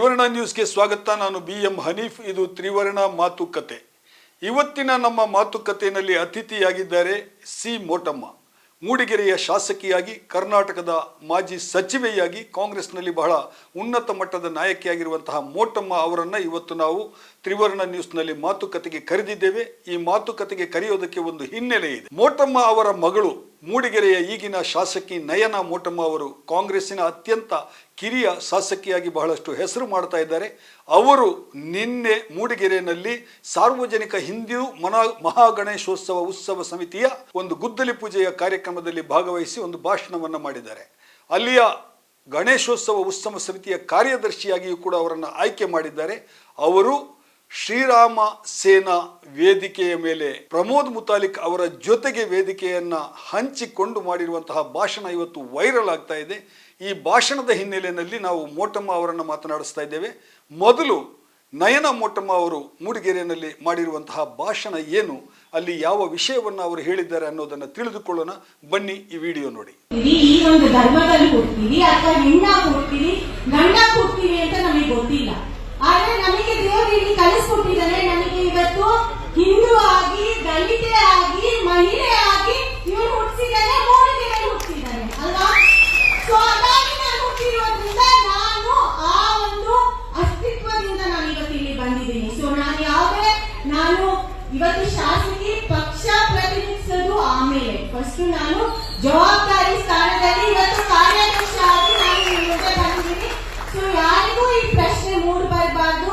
ತ್ರಿವರ್ಣ ನ್ಯೂಸ್ಗೆ ಸ್ವಾಗತ. ನಾನು BM ಹನೀಫ್. ಇದು ತ್ರಿವರ್ಣ ಮಾತುಕತೆ. ಇವತ್ತಿನ ನಮ್ಮ ಮಾತುಕತೆಯಲ್ಲಿ ಅತಿಥಿಯಾಗಿದ್ದಾರೆ ಸಿ ಮೋಟಮ್ಮ. ಮೂಡಿಗೆರೆಯ ಶಾಸಕಿಯಾಗಿ, ಕರ್ನಾಟಕದ ಮಾಜಿ ಸಚಿವೆಯಾಗಿ, ಕಾಂಗ್ರೆಸ್ನಲ್ಲಿ ಬಹಳ ಉನ್ನತ ಮಟ್ಟದ ನಾಯಕಿಯಾಗಿರುವಂತಹ ಮೋಟಮ್ಮ ಅವರನ್ನು ಇವತ್ತು ನಾವು ತ್ರಿವರ್ಣ ನ್ಯೂಸ್ನಲ್ಲಿ ಮಾತುಕತೆಗೆ ಕರೆದಿದ್ದೇವೆ. ಈ ಮಾತುಕತೆಗೆ ಕರೆಯೋದಕ್ಕೆ ಒಂದು ಹಿನ್ನೆಲೆ ಇದೆ. ಮೋಟಮ್ಮ ಅವರ ಮಗಳು, ಮೂಡಿಗೆರೆಯ ಈಗಿನ ಶಾಸಕಿ ನಯನ ಮೋಟಮ್ಮ ಅವರು ಕಾಂಗ್ರೆಸ್ಸಿನ ಅತ್ಯಂತ ಕಿರಿಯ ಶಾಸಕಿಯಾಗಿ ಬಹಳಷ್ಟು ಹೆಸರು ಮಾಡ್ತಾ ಇದ್ದಾರೆ. ಅವರು ನಿನ್ನೆ ಮೂಡಿಗೆರೆಯಲ್ಲಿ ಸಾರ್ವಜನಿಕ ಹಿಂದೂ ಮಹಾಗಣೇಶೋತ್ಸವ ಉತ್ಸವ ಸಮಿತಿಯ ಒಂದು ಗುದ್ದಲಿ ಪೂಜೆಯ ಕಾರ್ಯಕ್ರಮದಲ್ಲಿ ಭಾಗವಹಿಸಿ ಒಂದು ಭಾಷಣವನ್ನು ಮಾಡಿದ್ದಾರೆ. ಅಲ್ಲಿಯ ಗಣೇಶೋತ್ಸವ ಉತ್ಸವ ಸಮಿತಿಯ ಕಾರ್ಯದರ್ಶಿಯಾಗಿಯೂ ಕೂಡ ಅವರನ್ನು ಆಯ್ಕೆ ಮಾಡಿದ್ದಾರೆ. ಅವರು ಶ್ರೀರಾಮ ಸೇನಾ ವೇದಿಕೆಯ ಮೇಲೆ ಪ್ರಮೋದ್ ಮುತಾಲಿಕ್ ಅವರ ಜೊತೆಗೆ ವೇದಿಕೆಯನ್ನ ಹಂಚಿಕೊಂಡು ಮಾಡಿರುವಂತಹ ಭಾಷಣ ಇವತ್ತು ವೈರಲ್ ಆಗ್ತಾ ಇದೆ. ಈ ಭಾಷಣದ ಹಿನ್ನೆಲೆಯಲ್ಲಿ ನಾವು ಮೋಟಮ್ಮ ಅವರನ್ನು ಮಾತನಾಡಿಸ್ತಾ ಇದ್ದೇವೆ. ಮೊದಲು ನಯನ ಮೋಟಮ್ಮ ಅವರು ಮೂಡಿಗೆರೆಯಲ್ಲಿ ಮಾಡಿರುವಂತಹ ಭಾಷಣ ಏನು, ಅಲ್ಲಿ ಯಾವ ವಿಷಯವನ್ನು ಅವರು ಹೇಳಿದ್ದಾರೆ ಅನ್ನೋದನ್ನು ತಿಳಿದುಕೊಳ್ಳೋಣ. ಬನ್ನಿ, ಈ ವಿಡಿಯೋ ನೋಡಿ. ಈ ಒಂದು ಧರ್ಮದಲ್ಲಿ ಹುಡ್ತೀವಿ ಅಥವಾ ಹೆಣ್ಣ ಹುಡ್ತೀವಿ, ಗಂಡ ಹುಡ್ತೀವಿ ಅಂತ ನಮಗೆ ಗೊತ್ತಿಲ್ಲ. ಆದ್ರೆ ನಮಗೆ ದೇವರು ಇಲ್ಲಿ ಕಲಿಸ್ಕೊಟ್ಟಿದ್ದಾರೆ. ನಮಗೆ ಇವತ್ತು ಹಿಂದೂ ಆಗಿ, ದಲಿತೆ ಆಗಿ, ಮಹಿಳೆ ಆಗಿ ಇವರು ಹುಟ್ಟಿಸಿದ್ದಾರೆ, ಮೂಡಿಗೆರೆ ಹುಟ್ಟಿಸಿದ್ದಾರೆ ಅಲ್ವಾ? ಸೊ ಹಾಗಾಗಿ ನಾನು ಹುಟ್ಟಿರೋದ್ರಿಂದ ನಾನು ಆ ಒಂದು ಅಸ್ತಿತ್ವದಿಂದ ನಾನು ಇವತ್ತು ಇಲ್ಲಿ ಬಂದಿದ್ದೀನಿ. ಸೊ ನಾನು ಇವತ್ತು ಶಾಸಕಿ ಪಕ್ಷ ಪ್ರತಿನಿಧಿಸೋದು ಆಮೇಲೆ, ಫಸ್ಟ್ ನಾನು ಜವಾಬ್ದಾರಿ ಸ್ಥಾನದಲ್ಲಿ ಇವತ್ತು ಕಾರ್ಯಾಧ್ಯಕ್ಷ ಆಗಿ ನಾನು ಮುಂದೆ ಬಂದಿದ್ದೀನಿ. ಸೊ ಯಾರಿಗೂ ಈ ಪ್ರಶ್ನೆ ಮೂಡಬಾರ್ದು,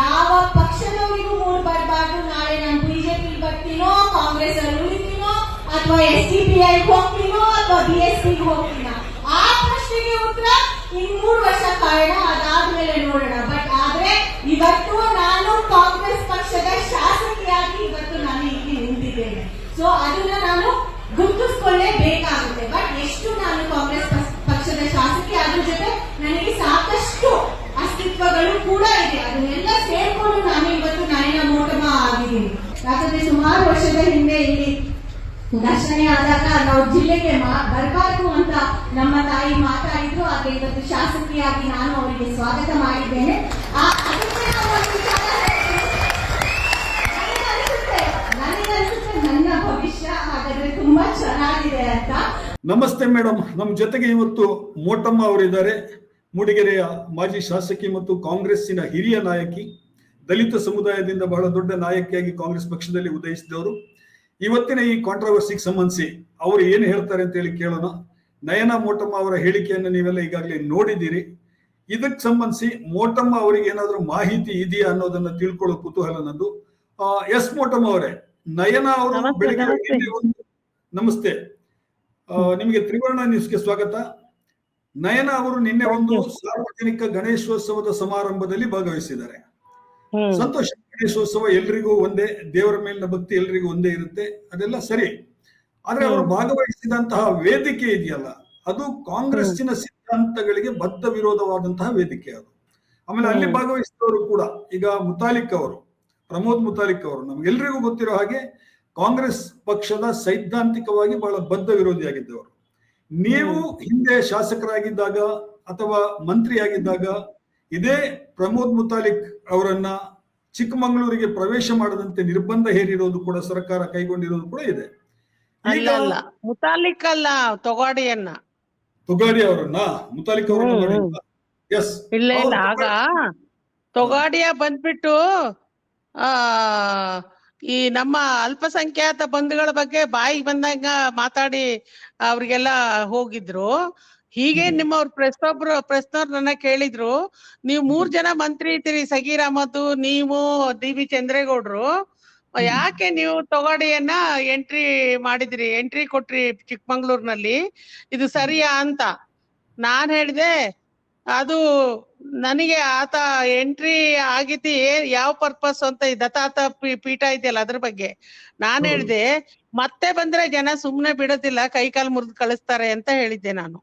ಯಾವ ಪಕ್ಷದವರಿಗೂ ಮೂಡಬಾರ್ದು. ನಾಳೆ ನಾನು ಬಿಜೆಪಿ ಬರ್ತೀನೋ, ಕಾಂಗ್ರೆಸ್ ಅಲ್ಲಿ ಉಳಿತೀನೋ, ಅಥವಾ SDPI ಹೋಗ್ತೀನೋ, ಅಥವಾ BSP ಹೋಗ್ತೀನೋ, ಆ ಪ್ರಶ್ನೆಗೆ ಉತ್ತರ ಇನ್ 3 ವರ್ಷ ಕಾರಣ, ಅದಾದ್ಮೇಲೆ ನೋಡೋಣ. ಬಟ್ ಆದ್ರೆ ಇವತ್ತು ನಾನು ಕಾಂಗ್ರೆಸ್ ಪಕ್ಷದ ಶಾಸಕಿಯಾಗಿ ಇವತ್ತು ನಾನು ಇಲ್ಲಿ ನಿಂತಿದ್ದೇನೆ. ಸೊ ಅದನ್ನ ನಾನು ಗುರುತಿಸ್ಕೊಳ್ಳೇಬೇಕಾಗುತ್ತೆ. ಬಟ್ ಎಷ್ಟು ನಾನು ಕಾಂಗ್ರೆಸ್ ಪಕ್ಷದ ಶಾಸಕಿ, ಅದ್ರ ಜೊತೆ ನನಗೆ ಸಾಕಷ್ಟು ಅಸ್ತಿತ್ವಗಳು ಕೂಡ ಇದೆ. ಅದನ್ನೆಲ್ಲ ಸೇರ್ಕೊಂಡು ನಾನು ಇವತ್ತು ನಯನ ಮೋಟಮ್ಮ ಆಗಿದ್ದೀನಿ. ಯಾಕಂದ್ರೆ ಸುಮಾರು ವರ್ಷದ ಹಿಂದೆ ಇಲ್ಲಿ ಘರ್ಷಣೆ ಆದಾಗ ನಾವು ಜಿಲ್ಲೆಗೆ ಬರಬಾರ್ದು ಅಂತ ನಮ್ಮ ತಾಯಿ ಮಾತಾಡಿದ್ರು. ಆದ್ರೆ ಇವತ್ತು ಶಾಸಕಿಯಾಗಿ ನಾನು ಅವರಿಗೆ ಸ್ವಾಗತ ಮಾಡಿದ್ದೇನೆ. ನನಗನ್ಸುತ್ತೆ ನನ್ನ ಭವಿಷ್ಯ ಹಾಗಾದ್ರೆ ತುಂಬಾ ಚೆನ್ನಾಗಿದೆ ಅಂತ. ನಮಸ್ತೆ ಮೇಡಮ್, ನಮ್ಮ ಜೊತೆಗೆ ಇವತ್ತು ಮೋಟಮ್ಮ ಅವರಿದ್ದಾರೆ. ಮೂಡಿಗೆರೆಯ ಮಾಜಿ ಶಾಸಕಿ ಮತ್ತು ಕಾಂಗ್ರೆಸ್ಸಿನ ಹಿರಿಯ ನಾಯಕಿ, ದಲಿತ ಸಮುದಾಯದಿಂದ ಬಹಳ ದೊಡ್ಡ ನಾಯಕಿಯಾಗಿ ಕಾಂಗ್ರೆಸ್ ಪಕ್ಷದಲ್ಲಿ ಉದಯಿಸಿದವರು. ಇವತ್ತಿನ ಈ ಕಾಂಟ್ರವರ್ಸಿಗೆ ಸಂಬಂಧಿಸಿ ಅವರು ಏನು ಹೇಳ್ತಾರೆ ಅಂತ ಹೇಳಿ ಕೇಳೋಣ. ನಯನ ಮೋಟಮ್ಮ ಅವರ ಹೇಳಿಕೆಯನ್ನು ನೀವೆಲ್ಲ ಈಗಾಗಲೇ ನೋಡಿದ್ದೀರಿ. ಇದಕ್ಕೆ ಸಂಬಂಧಿಸಿ ಮೋಟಮ್ಮ ಅವರಿಗೆ ಏನಾದರೂ ಮಾಹಿತಿ ಇದೆಯಾ ಅನ್ನೋದನ್ನ ತಿಳ್ಕೊಳ್ಳೋ ಕುತೂಹಲ ನಂದು. ಎಸ್ ಮೋಟಮ್ಮ ಅವರೇ, ನಯನ ಅವರು ಬೆಳಿಗ್ಗೆ ನಮಸ್ತೆ, ನಿಮಗೆ ತ್ರಿವರ್ಣ ನ್ಯೂಸ್ಗೆ ಸ್ವಾಗತ. ನಯನ ಅವರು ನಿನ್ನೆ ಒಂದು ಸಾರ್ವಜನಿಕ ಗಣೇಶೋತ್ಸವದ ಸಮಾರಂಭದಲ್ಲಿ ಭಾಗವಹಿಸಿದ್ದಾರೆ. ಸಂತೋಷ, ಗಣೇಶೋತ್ಸವ ಎಲ್ರಿಗೂ ಒಂದೇ, ದೇವರ ಮೇಲಿನ ಭಕ್ತಿ ಎಲ್ರಿಗೂ ಒಂದೇ ಇರುತ್ತೆ, ಅದೆಲ್ಲ ಸರಿ. ಆದ್ರೆ ಅವರು ಭಾಗವಹಿಸಿದಂತಹ ವೇದಿಕೆ ಇದೆಯಲ್ಲ, ಅದು ಕಾಂಗ್ರೆಸ್ಸಿನ ಸಿದ್ಧಾಂತಗಳಿಗೆ ಬದ್ಧ ವಿರೋಧವಾದಂತಹ ವೇದಿಕೆ ಅದು. ಆಮೇಲೆ ಅಲ್ಲಿ ಭಾಗವಹಿಸಿದವರು ಕೂಡ ಈಗ ಮುತಾಲಿಕ್ ಅವರು, ಪ್ರಮೋದ್ ಮುತಾಲಿಕ್ ಅವರು, ನಮ್ಗೆಲ್ರಿಗೂ ಗೊತ್ತಿರೋ ಹಾಗೆ ಕಾಂಗ್ರೆಸ್ ಪಕ್ಷದ ಸೈದ್ಧಾಂತಿಕವಾಗಿ ಬಹಳ ಬದ್ಧ ವಿರೋಧಿಯಾಗಿದ್ದವರು. ನೀವು ಹಿಂದೆ ಶಾಸಕರಾಗಿದ್ದಾಗ ಅಥವಾ ಮಂತ್ರಿಯಾಗಿದ್ದಾಗ ಇದೇ ಪ್ರಮೋದ್ ಮುತಾಲಿಕ್ ಅವರನ್ನ ಚಿಕ್ಕಮಗಳೂರಿಗೆ ಪ್ರವೇಶ ಮಾಡದಂತೆ ನಿರ್ಬಂಧ ಹೇರಿರೋದು ಕೂಡ ಸರ್ಕಾರ ಕೈಗೊಂಡಿರೋದು ಕೂಡ ಇದೆ. ಮುತಾಲಿಕ್ ಅಲ್ಲ, ತೊಗಾಡಿಯನ್ನ, ತೊಗಾಡಿ ಅವರನ್ನ, ಮುತಾಲಿಕ್ ಅವರನ್ನ ಎಸ್ ಇಲ್ಲ ಇಲ್ಲ. ಆಗ ತೊಗಾಡಿಯ ಬಂದ್ಬಿಟ್ಟು ಈ ನಮ್ಮ ಅಲ್ಪಸಂಖ್ಯಾತ ಬಂಧುಗಳ ಬಗ್ಗೆ ಬಾಯಿಗೆ ಬಂದಾಗ ಮಾತಾಡಿ ಅವ್ರಿಗೆಲ್ಲ ಹೋಗಿದ್ರು. ಹೀಗೆ ನಿಮ್ಮವ್ರ ಪ್ರೆಸ್ನವ್ರು ನನ್ನ ಕೇಳಿದ್ರು, ನೀವು 3 ಜನ ಮಂತ್ರಿ ಇದ್ದೀರಿ, ಸಗೀರ್ ಅಹಮದ್, ನೀವು DV ಚಂದ್ರೇಗೌಡ್ರು, ಯಾಕೆ ನೀವು ತೊಗಾಡಿಯನ್ನ ಎಂಟ್ರಿ ಕೊಟ್ರಿ ಚಿಕ್ಕಮಂಗ್ಳೂರ್ನಲ್ಲಿ, ಇದು ಸರಿಯಾ ಅಂತ ನಾನ್ ಹೇಳಿದೆ. ಅದು ನನಗೆ ಆತ ಎಂಟ್ರಿ ಆಗಿದ್ದಿ ಯಾವ ಪರ್ಪಸ್ ಅಂತ, ಈ ದತ್ತಾತ ಪೀಠ ಇದೆಯಲ್ಲ ಅದ್ರ ಬಗ್ಗೆ ನಾನ್ ಹೇಳಿದೆ. ಮತ್ತೆ ಬಂದ್ರೆ ಜನ ಸುಮ್ನೆ ಬಿಡೋದಿಲ್ಲ, ಕೈಕಾಲು ಮುರಿದು ಕಳಿಸ್ತಾರೆ ಅಂತ ಹೇಳಿದ್ದೆ ನಾನು.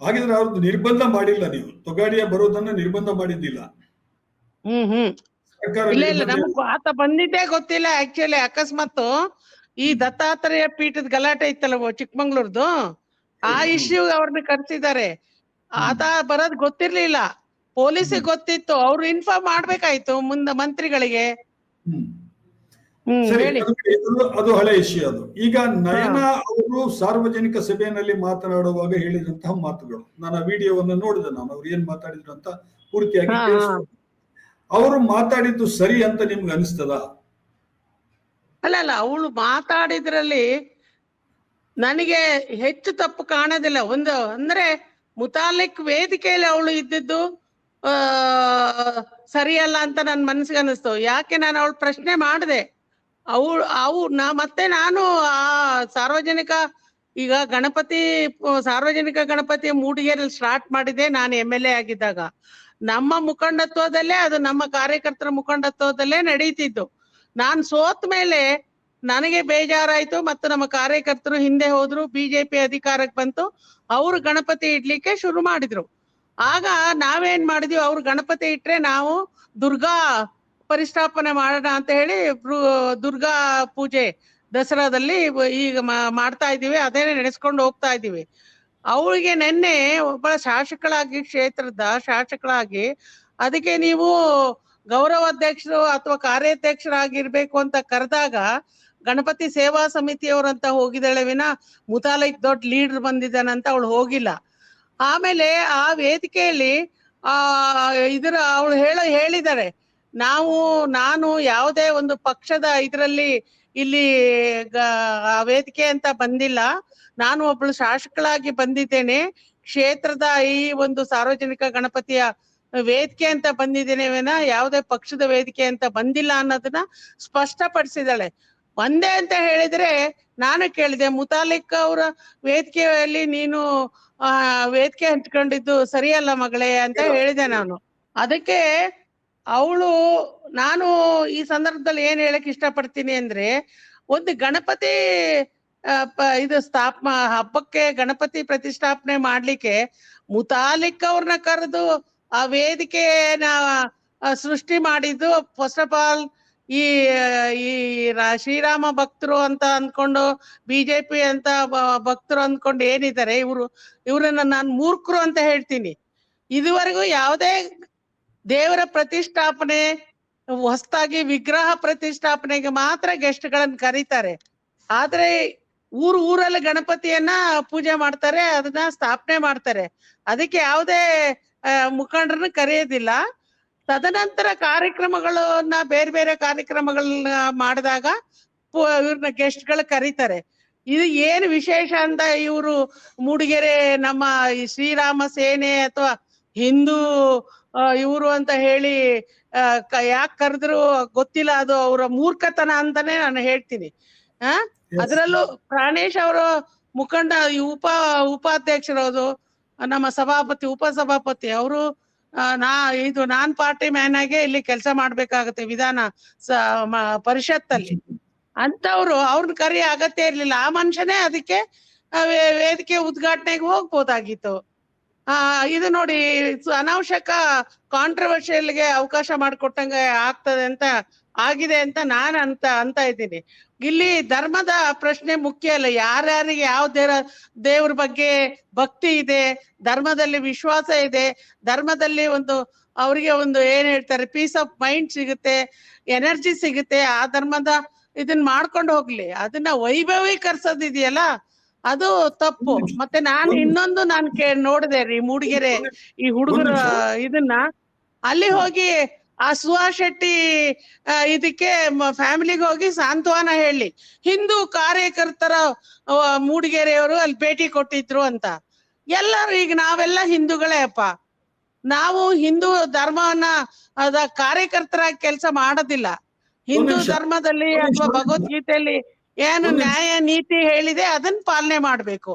ಹಾಗಿದ್ರೆ ಅವ್ರದ್ದು ನಿರ್ಬಂಧ ಮಾಡಿಲ್ಲ, ನೀವು ತೊಗಾಡಿಯ ಬರೋದನ್ನ ನಿರ್ಬಂಧ ಮಾಡಿದ್ದಿಲ್ಲ. ಇಲ್ಲ ಇಲ್ಲ, ನಮಗ್ ಆತ ಬಂದಿದ್ದೇ ಗೊತ್ತಿಲ್ಲ. ಆಕ್ಚುಲಿ ಅಕಸ್ಮಾತ್ ಈ ದತ್ತಾತ್ರೇಯ ಪೀಠದ ಗಲಾಟೆ ಇತ್ತಲ್ಲ ಚಿಕ್ಕಮಂಗ್ಳೂರ್ದು, ಆ ಇಶ್ಯೂ ಅವ್ರನ್ನ ಕರ್ಸಿದ್ದಾರೆ. ಆತ ಬರೋದ್ ಗೊತ್ತಿರ್ಲಿಲ್ಲ. ಪೊಲೀಸಿಗೆ ಗೊತ್ತಿತ್ತು, ಅವ್ರು ಇನ್ಫಾರ್ಮ್ ಮಾಡ್ಬೇಕಾಯ್ತು ಮುಂದೆ ಮಂತ್ರಿಗಳಿಗೆ. ಸರಿ, ಹೇಳಿ. ಅದು ಹಳೆ ಇಶ್ಯೂ. ಅದು ಈಗ ನಯನ ಅವರು ಸಾರ್ವಜನಿಕ ಸಭೆಯಲ್ಲಿ ಮಾತನಾಡುವಾಗ ಹೇಳಿದಂತಹ ಮಾತುಗಳು, ನಾನು ಆ ವಿಡಿಯೋವನ್ನು ನೋಡಿದೆ. ನಾನು ಅವ್ರು ಏನ್ ಮಾತಾಡಿದ್ರು ಅಂತ ಪೂರ್ತಿಯಾಗಿ ಕೇಳಿಸ್ಕೊಂಡೆ. ಅವರು ಮಾತಾಡಿದ್ದು ಸರಿ ಅಂತ ನಿಮ್ಗೆ ಅನಿಸ್ತದ? ಅಲ್ಲ, ಅವಳು ಮಾತಾಡಿದ್ರಲ್ಲಿ ನನಗೆ ಹೆಚ್ಚು ತಪ್ಪು ಕಾಣೋದಿಲ್ಲ. ಒಂದು ಅಂದ್ರೆ ಮುತಾಲಿಕ್ ವೇದಿಕೆಯಲ್ಲಿ ಅವಳು ಇದ್ದಿದ್ದು ಸರಿಯಲ್ಲ ಅಂತ ನನ್ನ ಮನಸ್ಸಿಗೆ ಅನಿಸ್ತು. ಯಾಕೆ ನಾನು ಅವಳು ಪ್ರಶ್ನೆ ಮಾಡಿದೆ. ಮತ್ತೆ ನಾನು ಆ ಸಾರ್ವಜನಿಕ ಈಗ ಸಾರ್ವಜನಿಕ ಗಣಪತಿ ಮೂಡಿಗೆರೆಯಲ್ಲಿ ಸ್ಟಾರ್ಟ್ ಮಾಡಿದೆ ನಾನು MLA ಆಗಿದ್ದಾಗ. ನಮ್ಮ ಮುಖಂಡತ್ವದಲ್ಲೇ ಅದು, ನಮ್ಮ ಕಾರ್ಯಕರ್ತರ ಮುಖಂಡತ್ವದಲ್ಲೇ ನಡೀತಿದ್ದು. ನಾನ್ ಸೋತ ಮೇಲೆ ನನಗೆ ಬೇಜಾರಾಯ್ತು, ಮತ್ತು ನಮ್ಮ ಕಾರ್ಯಕರ್ತರು ಹಿಂದೆ ಹೋದ್ರು, ಬಿಜೆಪಿ ಅಧಿಕಾರಕ್ಕೆ ಬಂತು, ಅವ್ರು ಗಣಪತಿ ಇಡ್ಲಿಕ್ಕೆ ಶುರು ಮಾಡಿದ್ರು. ಆಗ ನಾವೇನ್ ಮಾಡಿದ್ವಿ, ಅವ್ರು ಗಣಪತಿ ಇಟ್ರೆ ನಾವು ದುರ್ಗಾ ಪರಿಸ್ಥಾಪನೆ ಮಾಡೋಣ ಅಂತ ಹೇಳಿ ದುರ್ಗಾ ಪೂಜೆ ದಸರಾದಲ್ಲಿ ಈಗ ಮಾಡ್ತಾ ಇದೀವಿ, ಅದೇ ನಡೆಸ್ಕೊಂಡು ಹೋಗ್ತಾ ಇದೀವಿ. ಅವಳಿಗೆ ನಿನ್ನೆ ಒಬ್ಬ ಕ್ಷೇತ್ರದ ಶಾಸಕಳಾಗಿ ಅದಕ್ಕೆ ನೀವು ಗೌರವಾಧ್ಯಕ್ಷರು ಅಥವಾ ಕಾರ್ಯಾಧ್ಯಕ್ಷರಾಗಿರ್ಬೇಕು ಅಂತ ಕರೆದಾಗ ಗಣಪತಿ ಸೇವಾ ಸಮಿತಿಯವರಂತ ಹೋಗಿದ್ದಾಳೆ ವಿನ ಮುತಾಲಿಕ್ ದೊಡ್ಡ ಲೀಡರ್ ಬಂದಿದ್ದಾನಂತ ಅವಳು ಹೋಗಿಲ್ಲ. ಆಮೇಲೆ ಆ ವೇದಿಕೆಯಲ್ಲಿ ಅವಳು ಹೇಳಿದ್ದಾರೆ, ನಾನು ಯಾವುದೇ ಒಂದು ಪಕ್ಷದ ಇದರಲ್ಲಿ ಇಲ್ಲಿ ವೇದಿಕೆ ಅಂತ ಬಂದಿಲ್ಲ, ನಾನು ಒಬ್ಳು ಶಾಸಕಳಾಗಿ ಬಂದಿದ್ದೇನೆ, ಕ್ಷೇತ್ರದ ಈ ಒಂದು ಸಾರ್ವಜನಿಕ ಗಣಪತಿಯ ವೇದಿಕೆ ಅಂತ ಬಂದಿದ್ದೇನೆ ವಿನ ಯಾವುದೇ ಪಕ್ಷದ ವೇದಿಕೆ ಅಂತ ಬಂದಿಲ್ಲ ಅನ್ನೋದನ್ನ ಸ್ಪಷ್ಟಪಡಿಸಿದಾಳೆ. ಒಂದೇ ಅಂತ ಹೇಳಿದ್ರೆ ನಾನು ಕೇಳಿದೆ, ಮುತಾಲಿಕ್ ಅವರ ವೇದಿಕೆಯಲ್ಲಿ ನೀನು ವೇದಿಕೆ ಹಂಚ್ಕೊಂಡಿದ್ದು ಸರಿಯಲ್ಲ ಮಗಳೇ ಅಂತ ಹೇಳಿದೆ ನಾನು. ಅದಕ್ಕೆ ನಾನು ಈ ಸಂದರ್ಭದಲ್ಲಿ ಏನ್ ಹೇಳಕ್ ಇಷ್ಟಪಡ್ತೀನಿ ಅಂದ್ರೆ, ಒಂದು ಗಣಪತಿ ಹಬ್ಬಕ್ಕೆ ಗಣಪತಿ ಪ್ರತಿಷ್ಠಾಪನೆ ಮಾಡ್ಲಿಕ್ಕೆ ಮುತಾಲಿಕ್ ಅವ್ರನ್ನ ಕರೆದು ಆ ವೇದಿಕೆನ ಸೃಷ್ಟಿ ಮಾಡಿದ್ದು ಫಸ್ಟ್ ಆಫ್ ಆಲ್ ಈ ಶ್ರೀರಾಮ ಭಕ್ತರು ಅಂತ ಅಂದ್ಕೊಂಡು, ಬಿಜೆಪಿ ಅಂತ ಭಕ್ತರು ಅಂದ್ಕೊಂಡು ಏನಿದ್ದಾರೆ ಇವ್ರನ್ನ ನಾನು ಮೂರ್ಖರು ಅಂತ ಹೇಳ್ತೀನಿ. ಇದುವರೆಗೂ ಯಾವುದೇ ದೇವರ ಪ್ರತಿಷ್ಠಾಪನೆ, ಹೊಸದಾಗಿ ವಿಗ್ರಹ ಪ್ರತಿಷ್ಠಾಪನೆಗೆ ಮಾತ್ರ ಗೆಸ್ಟ್ ಗಳನ್ನ ಕರೀತಾರೆ. ಆದ್ರೆ ಊರಲ್ಲಿ ಗಣಪತಿಯನ್ನ ಪೂಜೆ ಮಾಡ್ತಾರೆ, ಅದನ್ನ ಸ್ಥಾಪನೆ ಮಾಡ್ತಾರೆ. ಅದಕ್ಕೆ ಯಾವುದೇ ಮುಖಂಡರನ್ನ ಕರೆಯೋದಿಲ್ಲ. ತದನಂತರ ಕಾರ್ಯಕ್ರಮಗಳನ್ನ ಬೇರೆ ಕಾರ್ಯಕ್ರಮಗಳನ್ನ ಮಾಡಿದಾಗ ಇವ್ರನ್ನ ಗೆಸ್ಟ್ ಗಳು ಕರೀತಾರೆ. ಇದು ಏನು ವಿಶೇಷ ಅಂತ ಇವರು ಮೂಡಿಗೆರೆ ನಮ್ಮ ಶ್ರೀರಾಮ ಸೇನೆ ಅಥವಾ ಹಿಂದೂ ಇವರು ಅಂತ ಹೇಳಿ ಯಾಕೆ ಕರೆದ್ರು ಗೊತ್ತಿಲ್ಲ. ಅದು ಅವರ ಮೂರ್ಖತನ ಅಂತಾನೆ ನಾನು ಹೇಳ್ತೀನಿ. ಅದರಲ್ಲೂ ಪ್ರಾಣೇಶ್ ಅವರು ಮುಖಂಡ ಉಪಾಧ್ಯಕ್ಷರದು, ನಮ್ಮ ಉಪಸಭಾಪತಿ ಅವರು ನಾನ್ ಪಾರ್ಟಿ ಮ್ಯಾನ್ ಆಗಿ ಇಲ್ಲಿ ಕೆಲಸ ಮಾಡ್ಬೇಕಾಗತ್ತೆ ವಿಧಾನ ಪರಿಷತ್ತಲ್ಲಿ. ಅಂತವ್ರು ಅವ್ರನ್ನ ಕರೆಯೋ ಅಗತ್ಯ ಇರ್ಲಿಲ್ಲ. ಆ ಮನುಷ್ಯನೇ ಅದಕ್ಕೆ ವೇದಿಕೆ ಉದ್ಘಾಟನೆಗೆ ಹೋಗ್ಬೋದಾಗಿತ್ತು. ಇದು ನೋಡಿ, ಅನಾವಶ್ಯಕ ಕಾಂಟ್ರವರ್ಷಿಯಲ್ಗೆ ಅವಕಾಶ ಮಾಡಿಕೊಟ್ಟಂಗೆ ಆಗಿದೆ ಅಂತ ನಾನು ಅಂತ ಇದ್ದೀನಿ. ಇಲ್ಲಿ ಧರ್ಮದ ಪ್ರಶ್ನೆ ಮುಖ್ಯ ಅಲ್ಲ. ಯಾರ್ಯಾರಿಗೆ ಯಾವ ದೇವ್ರ ಬಗ್ಗೆ ಭಕ್ತಿ ಇದೆ, ಧರ್ಮದಲ್ಲಿ ವಿಶ್ವಾಸ ಇದೆ, ಧರ್ಮದಲ್ಲಿ ಅವರಿಗೆ ಏನ್ ಹೇಳ್ತಾರೆ, ಪೀಸ್ ಆಫ್ ಮೈಂಡ್ ಸಿಗುತ್ತೆ, ಎನರ್ಜಿ ಸಿಗುತ್ತೆ, ಆ ಧರ್ಮದ ಇದನ್ನ ಮಾಡ್ಕೊಂಡು ಹೋಗ್ಲಿ. ಅದನ್ನ ವೈಭವೀಕರಿಸೋದಿದೆಯಲ್ಲ, ಅದು ತಪ್ಪು. ಮತ್ತೆ ನಾನು ಇನ್ನೊಂದು ನೋಡಿದೆ ರೀ ಮೂಡಿಗೆರೆ ಈ ಹುಡುಗರ ಇದನ್ನ, ಅಲ್ಲಿ ಹೋಗಿ ಆ ಸುಹಾಸ್ ಶೆಟ್ಟಿ ಇದಕ್ಕೆ ಫ್ಯಾಮಿಲಿಗೆ ಹೋಗಿ ಸಾಂತ್ವನ ಹೇಳಿ, ಹಿಂದೂ ಕಾರ್ಯಕರ್ತರ ಮೂಡಿಗೆರೆಯವರು ಅಲ್ಲಿ ಭೇಟಿ ಕೊಟ್ಟಿದ್ರು ಅಂತ. ಎಲ್ಲರೂ ಈಗ ನಾವೆಲ್ಲ ಹಿಂದೂಗಳೇ ಅಪ್ಪ, ನಾವು ಹಿಂದೂ ಧರ್ಮವನ್ನ ಕಾರ್ಯಕರ್ತರಾಗಿ ಕೆಲಸ ಮಾಡೋದಿಲ್ಲ. ಹಿಂದೂ ಧರ್ಮದಲ್ಲಿ ಅಥವಾ ಭಗವದ್ಗೀತೆಯಲ್ಲಿ ಏನು ನ್ಯಾಯ ನೀತಿ ಹೇಳಿದೆ ಅದನ್ನ ಪಾಲನೆ ಮಾಡ್ಬೇಕು.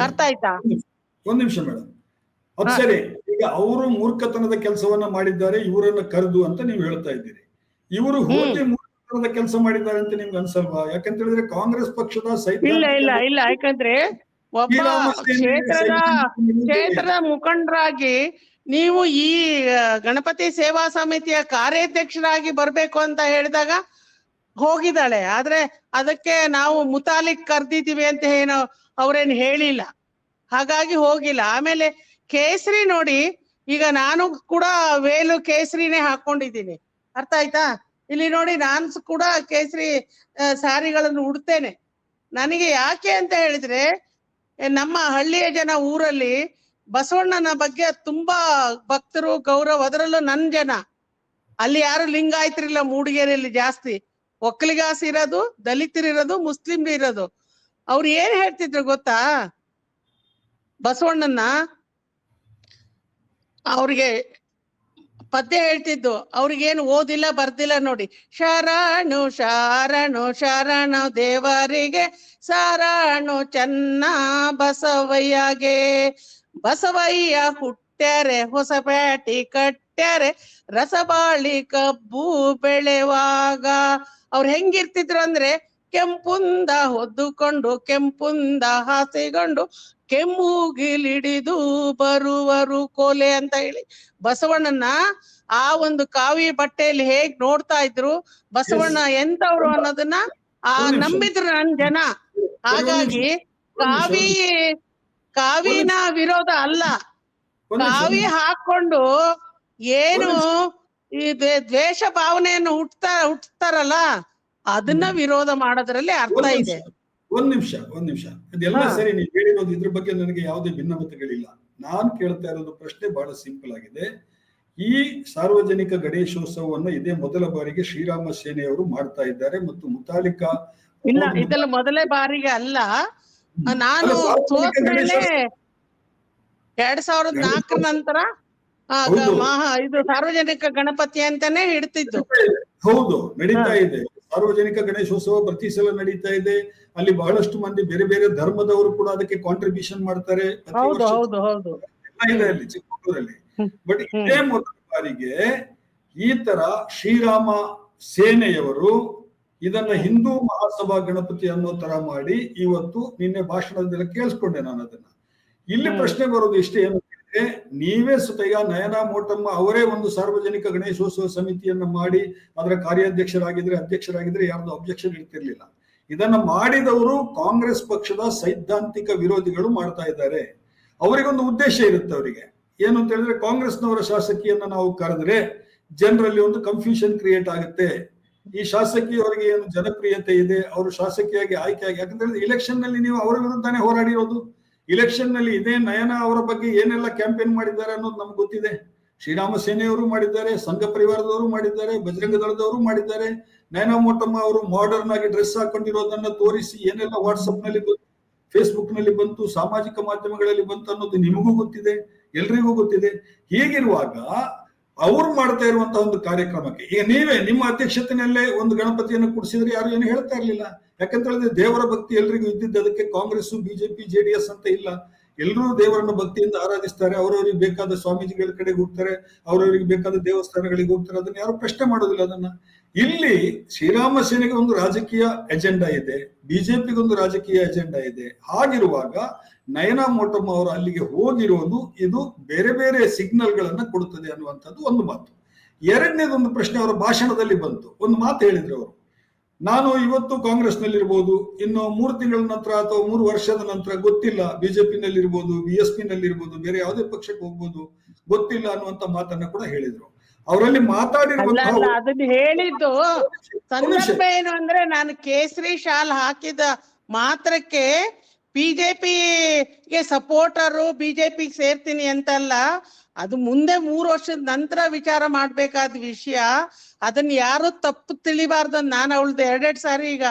ಅರ್ಥ ಆಯ್ತಾ? ಒಂದ್ ನಿಮಿಷ ಮೇಡಮ್, ಅದ್ ಸರಿ. ಈಗ ಅವರು ಮೂರ್ಖತನದ ಕೆಲಸವನ್ನ ಮಾಡಿದ್ದಾರೆ, ಇವರನ್ನ ಕರೆದು ಅಂತ ನೀವು ಹೇಳ್ತಾ ಇದ್ದೀರಿ. ಇವರು ಹೋಗಿ ಮೂರ್ಖತನದ ಕೆಲಸ ಮಾಡಿದ್ದಾರೆ ಅಂತ ನಿಮ್ಗೆ ಅನ್ಸಲ್ವಾ? ಯಾಕಂತ ಹೇಳಿದ್ರೆ ಕಾಂಗ್ರೆಸ್ ಪಕ್ಷದ ಇಲ್ಲ ಯಾಕಂದ್ರೆ ಒಬ್ಬ ಕ್ಷೇತ್ರದ ಮುಖಂಡರಾಗಿ ನೀವು ಈ ಗಣಪತಿ ಸೇವಾ ಸಮಿತಿಯ ಕಾರ್ಯಾಧ್ಯಕ್ಷರಾಗಿ ಬರ್ಬೇಕು ಅಂತ ಹೇಳಿದಾಗ ಹೋಗಿದ್ದಾಳೆ. ಆದ್ರೆ ಅದಕ್ಕೆ ನಾವು ಮುತಾಲಿಕ್ ಕರ್ದಿದ್ದೀವಿ ಅಂತ ಅವ್ರೇನು ಹೇಳಿಲ್ಲ, ಹಾಗಾಗಿ ಹೋಗಿಲ್ಲ. ಆಮೇಲೆ ಕೇಸರಿ ನೋಡಿ, ಈಗ ನಾನು ಕೂಡ ವೇಲು ಕೇಸರಿನೇ ಹಾಕೊಂಡಿದ್ದೀನಿ, ಅರ್ಥ ಆಯ್ತಾ? ಇಲ್ಲಿ ನೋಡಿ ನಾನು ಕೂಡ ಕೇಸರಿ ಸಾರಿಗಳನ್ನು ಉಡ್ತೇನೆ. ನನಗೆ ಯಾಕೆ ಅಂತ ಹೇಳಿದ್ರೆ, ನಮ್ಮ ಹಳ್ಳಿಯ ಜನ ಊರಲ್ಲಿ ಬಸವಣ್ಣನ ಬಗ್ಗೆ ತುಂಬಾ ಭಕ್ತರು, ಗೌರವ, ಅದರಲ್ಲೂ ನನ್ ಜನ. ಅಲ್ಲಿ ಯಾರು ಲಿಂಗಾಯತರಿಲ್ಲ, ಮೂಡಿಗೆರೆಯಲ್ಲಿ ಜಾಸ್ತಿ ಒಕ್ಕಲಿಗಾಸ್ ಇರೋದು, ದಲಿತರಿರೋದು, ಮುಸ್ಲಿಮ್ರು ಇರೋದು. ಅವ್ರು ಏನ್ ಹೇಳ್ತಿದ್ರು ಗೊತ್ತಾ ಬಸವಣ್ಣನ? ಅವ್ರಿಗೆ ಪದ್ಯ ಹೇಳ್ತಿದ್ದು, ಅವ್ರಿಗೇನು ಓದಿಲ್ಲ ಬರ್ದಿಲ್ಲ ನೋಡಿ. ಶರಣು ಶರಣು ಶರಣು ದೇವರಿಗೆ, ಶರಣು ಚೆನ್ನ ಬಸವಯ್ಯಗೆ. ಬಸವಯ್ಯ ಹುಟ್ಟ್ಯಾರೆ ಹೊಸಪೇಟೆ ಕಟ್ಟ್ಯಾರೆ, ರಸಬಾಳಿ ಕಬ್ಬು ಬೆಳೆವಾಗ. ಅವ್ರು ಹೆಂಗಿರ್ತಿದ್ರು ಅಂದ್ರೆ, ಕೆಂಪುಂದ ಹೊದ್ದುಕೊಂಡು ಕೆಂಪುಂದ ಹಾಸಿಕೊಂಡು ಕೆಮ್ಮುಗಿಲಿಡಿದು ಬರುವರು ಕೋಲೆ ಅಂತ ಹೇಳಿ ಬಸವಣ್ಣನ ಆ ಒಂದು ಕಾವಿ ಬಟ್ಟೆಯಲ್ಲಿ ಹೇಗ್ ನೋಡ್ತಾ ಇದ್ರು. ಬಸವಣ್ಣ ಎಂತವ್ರು ಅನ್ನೋದನ್ನ ನಂಬಿದ್ರು ನನ್ ಜನ. ಹಾಗಾಗಿ ಕಾವಿನ ವಿರೋಧ ಅಲ್ಲ, ಕಾವಿ ಹಾಕೊಂಡು ಏನು ಈ ದ್ವೇಷ ಭಾವನೆಯನ್ನು ಹುಟ್ತಾರಲ್ಲ, ಅದನ್ನ ವಿರೋಧ ಮಾಡೋದ್ರಲ್ಲಿ ಅರ್ಥ ಇದೆ. ಒಂದ್ ನಿಮಿಷ ಅದೆಲ್ಲ ಸರಿ, ನೀವು ಹೇಳಿರೋದು ಇದ್ರ ಬಗ್ಗೆ ನನಗೆ ಯಾವುದೇ ಭಿನ್ನಮತಗಳಿಲ್ಲ. ನಾನ್ ಕೇಳ್ತಾ ಇರೋದು ಪ್ರಶ್ನೆ ಬಹಳ ಸಿಂಪಲ್ ಆಗಿದೆ. ಈ ಸಾರ್ವಜನಿಕ ಗಣೇಶೋತ್ಸವವನ್ನು ಇದೇ ಮೊದಲ ಬಾರಿಗೆ ಶ್ರೀರಾಮ ಸೇನೆಯವರು ಮಾಡ್ತಾ ಇದ್ದಾರೆ ಮತ್ತು ಮುತಾಲಿಕಾ ಇಲ್ಲ, ಇದೆಲ್ಲ ಮೊದಲೇ ಬಾರಿಗೆ ಅಲ್ಲ. ನಾನು ಸೋತ್ಮೇಲೆ 2004 ನಂತರ ಇದು ಸಾರ್ವಜನಿಕ ಗಣಪತಿ ಅಂತಾನೆ ಹಿಡ್ತಿದ್ದು. ಹೌದು, ನಡೀತಾ ಇದೆ. ಸಾರ್ವಜನಿಕ ಗಣೇಶೋತ್ಸವ ಪ್ರತಿ ಸಲ ನಡೀತಾ ಇದೆ. ಅಲ್ಲಿ ಬಹಳಷ್ಟು ಮಂದಿ ಬೇರೆ ಬೇರೆ ಧರ್ಮದವರು ಕೂಡ ಅದಕ್ಕೆ ಕಾಂಟ್ರಿಬ್ಯೂಷನ್ ಮಾಡ್ತಾರೆ. ಅಲ್ಲಿ ಚಿಕ್ಕಮಗಳೂರಲ್ಲಿ. ಬಟ್ ಇದೇ ಮೊದಲ ಬಾರಿಗೆ ಈ ತರ ಶ್ರೀರಾಮ ಸೇನೆಯವರು ಇದನ್ನ ಹಿಂದೂ ಮಹಾಸಭಾ ಗಣಪತಿ ಅನ್ನೋ ತರ ಮಾಡಿ ಇವತ್ತು ನಿನ್ನೆ ಭಾಷಣದಲ್ಲಿ ಕೇಳಿಸ್ಕೊಂಡೆ ನಾನು ಅದನ್ನ. ಇಲ್ಲಿ ಪ್ರಶ್ನೆ ಬರೋದು ಇಷ್ಟೇ, ಏನು ಹೇಳಿದ್ರೆ, ನೀವೇ ಸುತ್ತ ನಯನಾ ಮೋಟಮ್ಮ ಅವರೇ ಒಂದು ಸಾರ್ವಜನಿಕ ಗಣೇಶೋತ್ಸವ ಸಮಿತಿಯನ್ನ ಮಾಡಿ ಅದರ ಅಧ್ಯಕ್ಷರಾಗಿದ್ರೆ ಯಾರ್ದು ಅಬ್ಜೆಕ್ಷನ್ ಇರ್ತಿರ್ಲಿಲ್ಲ. ಇದನ್ನ ಮಾಡಿದವರು ಕಾಂಗ್ರೆಸ್ ಪಕ್ಷದ ಸೈದ್ಧಾಂತಿಕ ವಿರೋಧಿಗಳು ಮಾಡ್ತಾ ಇದ್ದಾರೆ. ಅವರಿಗೊಂದು ಉದ್ದೇಶ ಇರುತ್ತೆ. ಅವರಿಗೆ ಏನು ಅಂತ ಹೇಳಿದ್ರೆ, ಕಾಂಗ್ರೆಸ್ನವರ ಶಾಸಕಿಯನ್ನ ನಾವು ಕರೆದ್ರೆ ಜನರಲ್ಲಿ ಒಂದು ಕನ್ಫ್ಯೂಷನ್ ಕ್ರಿಯೇಟ್ ಆಗುತ್ತೆ. ಈ ಶಾಸಕಿಯವರಿಗೆ ಏನು ಜನಪ್ರಿಯತೆ ಇದೆ, ಅವರು ಶಾಸಕಿಯಾಗಿ ಆಯ್ಕೆ ಆಗಿ, ಯಾಕಂದ್ರೆ ಇಲೆಕ್ಷನ್ ನಲ್ಲಿ ನೀವು ಅವರ ವಿರುದ್ಧನೇ ಹೋರಾಡಿರೋದು. ಇಲೆಕ್ಷನ್ ನಲ್ಲಿ ಇದೇ ನಯನ ಅವರ ಬಗ್ಗೆ ಏನೆಲ್ಲ ಕ್ಯಾಂಪೇನ್ ಮಾಡಿದ್ದಾರೆ ಅನ್ನೋದು ನಮ್ಗೆ ಗೊತ್ತಿದೆ. ಶ್ರೀರಾಮ ಸೇನೆಯವರು ಮಾಡಿದ್ದಾರೆ, ಸಂಘ ಪರಿವಾರದವರು ಮಾಡಿದ್ದಾರೆ, ಬಜರಂಗ ದಳದವರು ಮಾಡಿದ್ದಾರೆ. ನಯನಾ ಮೋಟಮ್ಮ ಅವರು ಮಾಡರ್ನ್ ಆಗಿ ಡ್ರೆಸ್ ಹಾಕೊಂಡಿರೋದನ್ನ ತೋರಿಸಿ ಏನೆಲ್ಲ ವಾಟ್ಸಪ್ ನಲ್ಲಿ ಬಂತು, ಫೇಸ್ಬುಕ್ ನಲ್ಲಿ ಬಂತು, ಸಾಮಾಜಿಕ ಮಾಧ್ಯಮಗಳಲ್ಲಿ ಬಂತು ಅನ್ನೋದು ನಿಮಗೂ ಗೊತ್ತಿದೆ, ಎಲ್ರಿಗೂ ಗೊತ್ತಿದೆ. ಹೀಗಿರುವಾಗ ಅವ್ರು ಮಾಡ್ತಾ ಇರುವಂತಹ ಒಂದು ಕಾರ್ಯಕ್ರಮಕ್ಕೆ ಈಗ ನೀವೇ ನಿಮ್ಮ ಅಧ್ಯಕ್ಷತೆಯಲ್ಲೇ ಒಂದು ಗಣಪತಿಯನ್ನು ಕೂಡಿಸಿದ್ರೆ ಯಾರು ಏನು ಹೇಳ್ತಾ ಇರ್ಲಿಲ್ಲ. ಯಾಕಂತ ಹೇಳಿದ್ರೆ ದೇವರ ಭಕ್ತಿ ಎಲ್ರಿಗೂ ಇದ್ದಿದ್ದು. ಅದಕ್ಕೆ ಕಾಂಗ್ರೆಸ್, ಬಿಜೆಪಿ, ಜೆಡಿಎಸ್ ಅಂತ ಇಲ್ಲ. ಎಲ್ಲರೂ ದೇವರನ್ನ ಭಕ್ತಿಯಿಂದ ಆರಾಧಿಸ್ತಾರೆ. ಅವರವರಿಗೆ ಬೇಕಾದ ಸ್ವಾಮೀಜಿಗಳ ಕಡೆಗೆ ಹೋಗ್ತಾರೆ, ಅವರವರಿಗೆ ಬೇಕಾದ ದೇವಸ್ಥಾನಗಳಿಗೆ ಹೋಗ್ತಾರೆ. ಅದನ್ನ ಯಾರು ಪ್ರಶ್ನೆ ಮಾಡೋದಿಲ್ಲ. ಅದನ್ನ ಇಲ್ಲಿ ಶ್ರೀರಾಮ ಸೇನೆಗೆ ಒಂದು ರಾಜಕೀಯ ಎಜೆಂಡಾ ಇದೆ, ಬಿಜೆಪಿಗೆ ಒಂದು ರಾಜಕೀಯ ಎಜೆಂಡಾ ಇದೆ. ಹಾಗಿರುವಾಗ ನಯನಾ ಮೋಟಮ್ಮ ಅವರು ಅಲ್ಲಿಗೆ ಹೋಗಿರೋದು ಇದು ಬೇರೆ ಬೇರೆ ಸಿಗ್ನಲ್ ಗಳನ್ನ ಕೊಡುತ್ತದೆ ಅನ್ನುವಂಥದ್ದು ಒಂದು ಮಾತು. ಎರಡನೇದೊಂದು ಪ್ರಶ್ನೆ ಅವರ ಭಾಷಣದಲ್ಲಿ ಬಂತು. ಒಂದು ಮಾತು ಹೇಳಿದ್ರು ಅವರು, ನಾನು ಇವತ್ತು ಕಾಂಗ್ರೆಸ್ ನಲ್ಲಿರ್ಬೋದು, ಇನ್ನು 3 ತಿಂಗಳ ನಂತರ ಅಥವಾ 3 ವರ್ಷದ ನಂತರ ಗೊತ್ತಿಲ್ಲ, ಬಿಜೆಪಿ ನಲ್ಲಿರ್ಬೋದು, BSP ನಲ್ಲಿರ್ಬೋದು, ಬೇರೆ ಯಾವುದೇ ಪಕ್ಷಕ್ಕೆ ಹೋಗ್ಬೋದು, ಗೊತ್ತಿಲ್ಲ ಅನ್ನುವಂತ ಮಾತನ್ನ ಕೂಡ ಹೇಳಿದ್ರು. ಅವರಲ್ಲಿ ಮಾತಾಡಿರುವಂತಹ ಅದನ್ನ ಹೇಳಿದ್ದು ಸಂದರ್ಭ ಏನು ಅಂದ್ರೆ, ನಾನು ಕೇಸರಿ ಶಾಲ್ ಹಾಕಿದ ಮಾತ್ರಕ್ಕೆ ಬಿಜೆಪಿಗೆ ಸಪೋರ್ಟರು, ಬಿಜೆಪಿಗೆ ಸೇರ್ತೀನಿ ಅಂತಲ್ಲ. ಅದು ಮುಂದೆ 3 ವರ್ಷದ ನಂತರ ವಿಚಾರ ಮಾಡ್ಬೇಕಾದ ವಿಷಯ. ಅದನ್ನ ಯಾರು ತಪ್ಪು ತಿಳಿಬಾರ್ದು. ನಾನು ಅವಳದ್ದು 2 ಸಾರಿ ಈಗ